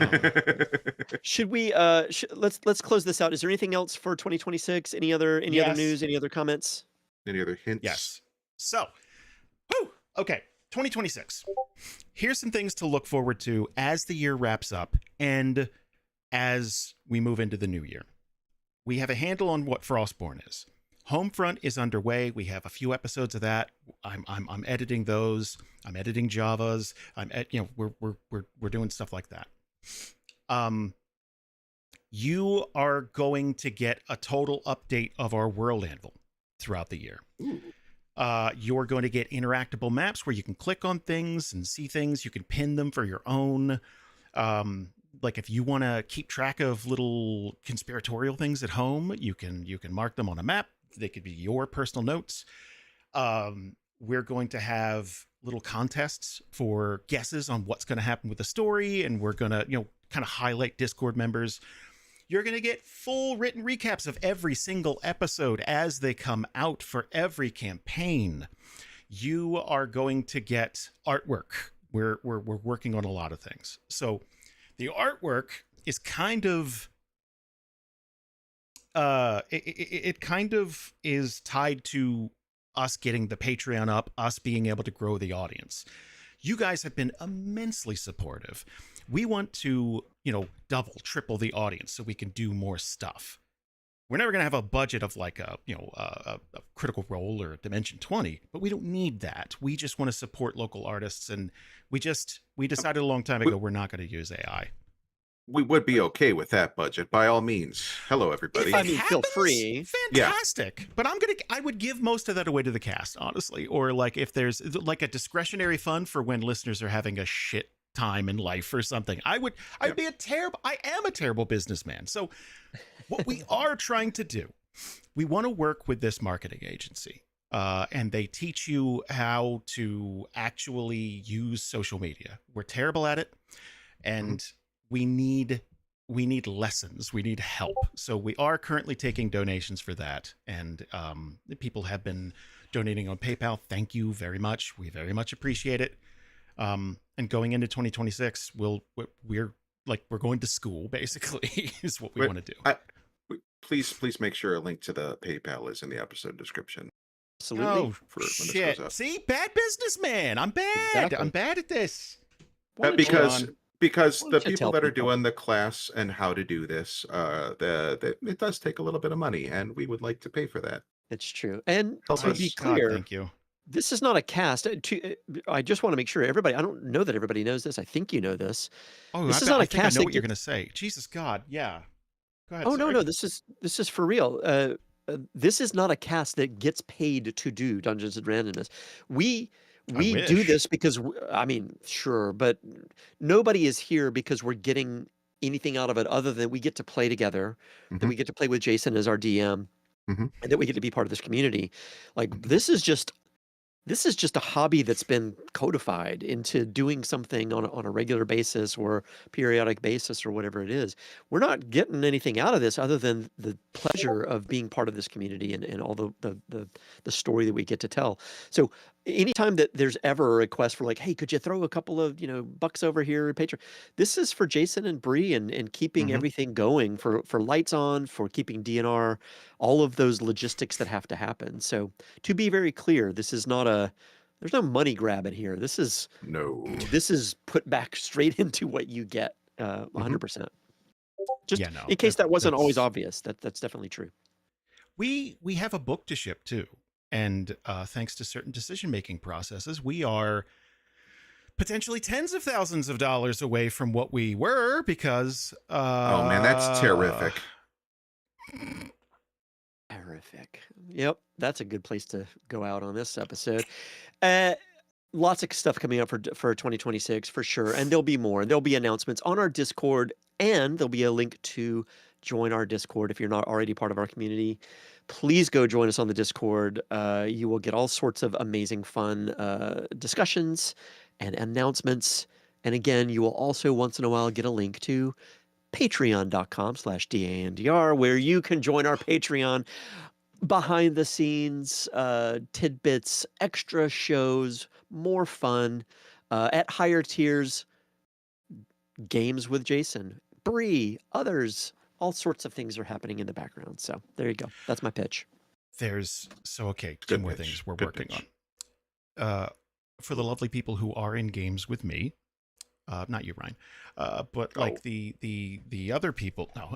Should we let's close this out. Is there anything else for 2026? Any other Yes. news, any other comments? Any other hints? Yes. So, okay, 2026. Here's some things to look forward to as the year wraps up and as we move into the new year. We have a handle on what Frostborn is. Homefront is underway. We have a few episodes of that. I'm editing those. I'm editing Javas. We're doing stuff like that. You are going to get a total update of our World Anvil throughout the year. You're going to get interactable maps where you can click on things and see things. You can pin them for your own. Like if you want to keep track of little conspiratorial things at home, you can mark them on a map. They could be your personal notes. We're going to have little contests for guesses on what's going to happen with the story, and we're going to kind of highlight Discord members. You're going to get full written recaps of every single episode as they come out for every campaign. You are going to get artwork. We're working on a lot of things. So the artwork is kind of it kind of is tied to us getting the Patreon up, us being able to grow the audience. You guys have been immensely supportive. We want to, double, triple the audience so we can do more stuff. We're never going to have a budget of like a Critical Role or a Dimension 20, but we don't need that. We just want to support local artists, and we decided a long time ago we're not going to use AI. We would be okay with that budget, by all means. Hello, everybody. I mean, feel free. Fantastic. Yeah. But I would give most of that away to the cast, honestly. Or like if there's like a discretionary fund for when listeners are having a shit time in life or something. I am a terrible businessman. So what we are trying to do, we want to work with this marketing agency. And they teach you how to actually use social media. We're terrible at it. And we need lessons. We need help. So we are currently taking donations for that. And people have been donating on PayPal. Thank you very much. We very much appreciate it. And going into 2026, we're going to school, basically, is what we want to do. Please make sure a link to the PayPal is in the episode description. Absolutely. Oh, shit. See, bad businessman. I'm bad. Exactly. I'm bad at this. Because the people that are doing the class and how to do this, it does take a little bit of money, and we would like to pay for that. It's true. And to be clear, thank you. This is not a cast. I just want to make sure everybody, I don't know that everybody knows this. I think you know this. Oh, this is not a cast. I know what you're going to say. Jesus God. Yeah. Go ahead. Oh, no. This is for real. This is not a cast that gets paid to do Dungeons and Randomness. We do this because, sure, but nobody is here because we're getting anything out of it other than we get to play together, that we get to play with Jason as our DM, and that we get to be part of this community. Like, this is just a hobby that's been codified into doing something on a regular basis or periodic basis or whatever it is. We're not getting anything out of this other than the pleasure of being part of this community and all the story that we get to tell. So anytime that there's ever a request for like, hey, could you throw a couple of, bucks over here, Patreon? This is for Jason and Bree and keeping everything going, for lights on, for keeping DNR, all of those logistics that have to happen. So to be very clear, this is not there's no money grab in here. This is put back straight into what you get, 100%. Just in case that wasn't always obvious, that's definitely true. We have a book to ship too. And thanks to certain decision-making processes, we are potentially tens of thousands of dollars away from what we were because... oh, man, that's terrific. Terrific. Yep, that's a good place to go out on this episode. Lots of stuff coming up for 2026, for sure. And there'll be more. There'll be announcements on our Discord, and there'll be a link to join our Discord if you're not already part of our community. Please go join us on the Discord. You will get all sorts of amazing fun discussions and announcements. And again, you will also once in a while get a link to patreon.com/DANDR, where you can join our Patreon behind the scenes, tidbits, extra shows, more fun, at higher tiers, games with Jason, Bree, others. All sorts of things are happening in the background. So there you go. That's my pitch. Two more things we're working on. For the lovely people who are in games with me, not you, Ryan, but like the other people. No,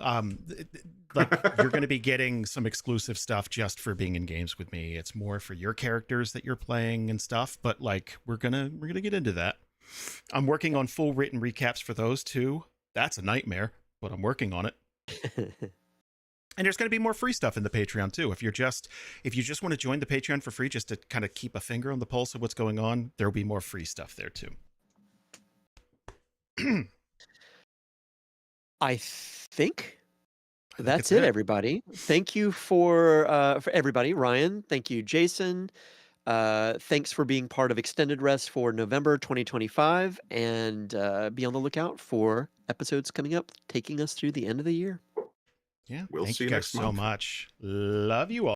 like you're going to be getting some exclusive stuff just for being in games with me. It's more for your characters that you're playing and stuff. But like we're gonna get into that. I'm working on full written recaps for those too. That's a nightmare, but I'm working on it. And there's going to be more free stuff in the Patreon too. If you just want to join the Patreon for free, just to kind of keep a finger on the pulse of what's going on, there will be more free stuff there too. I think that's it, everybody. Thank you for everybody. Ryan, thank you, Jason. Thanks for being part of Extended Rest for November 2025, and be on the lookout for episodes coming up, taking us through the end of the year. Yeah, we'll thank see you you guys next month. so much. Love you all.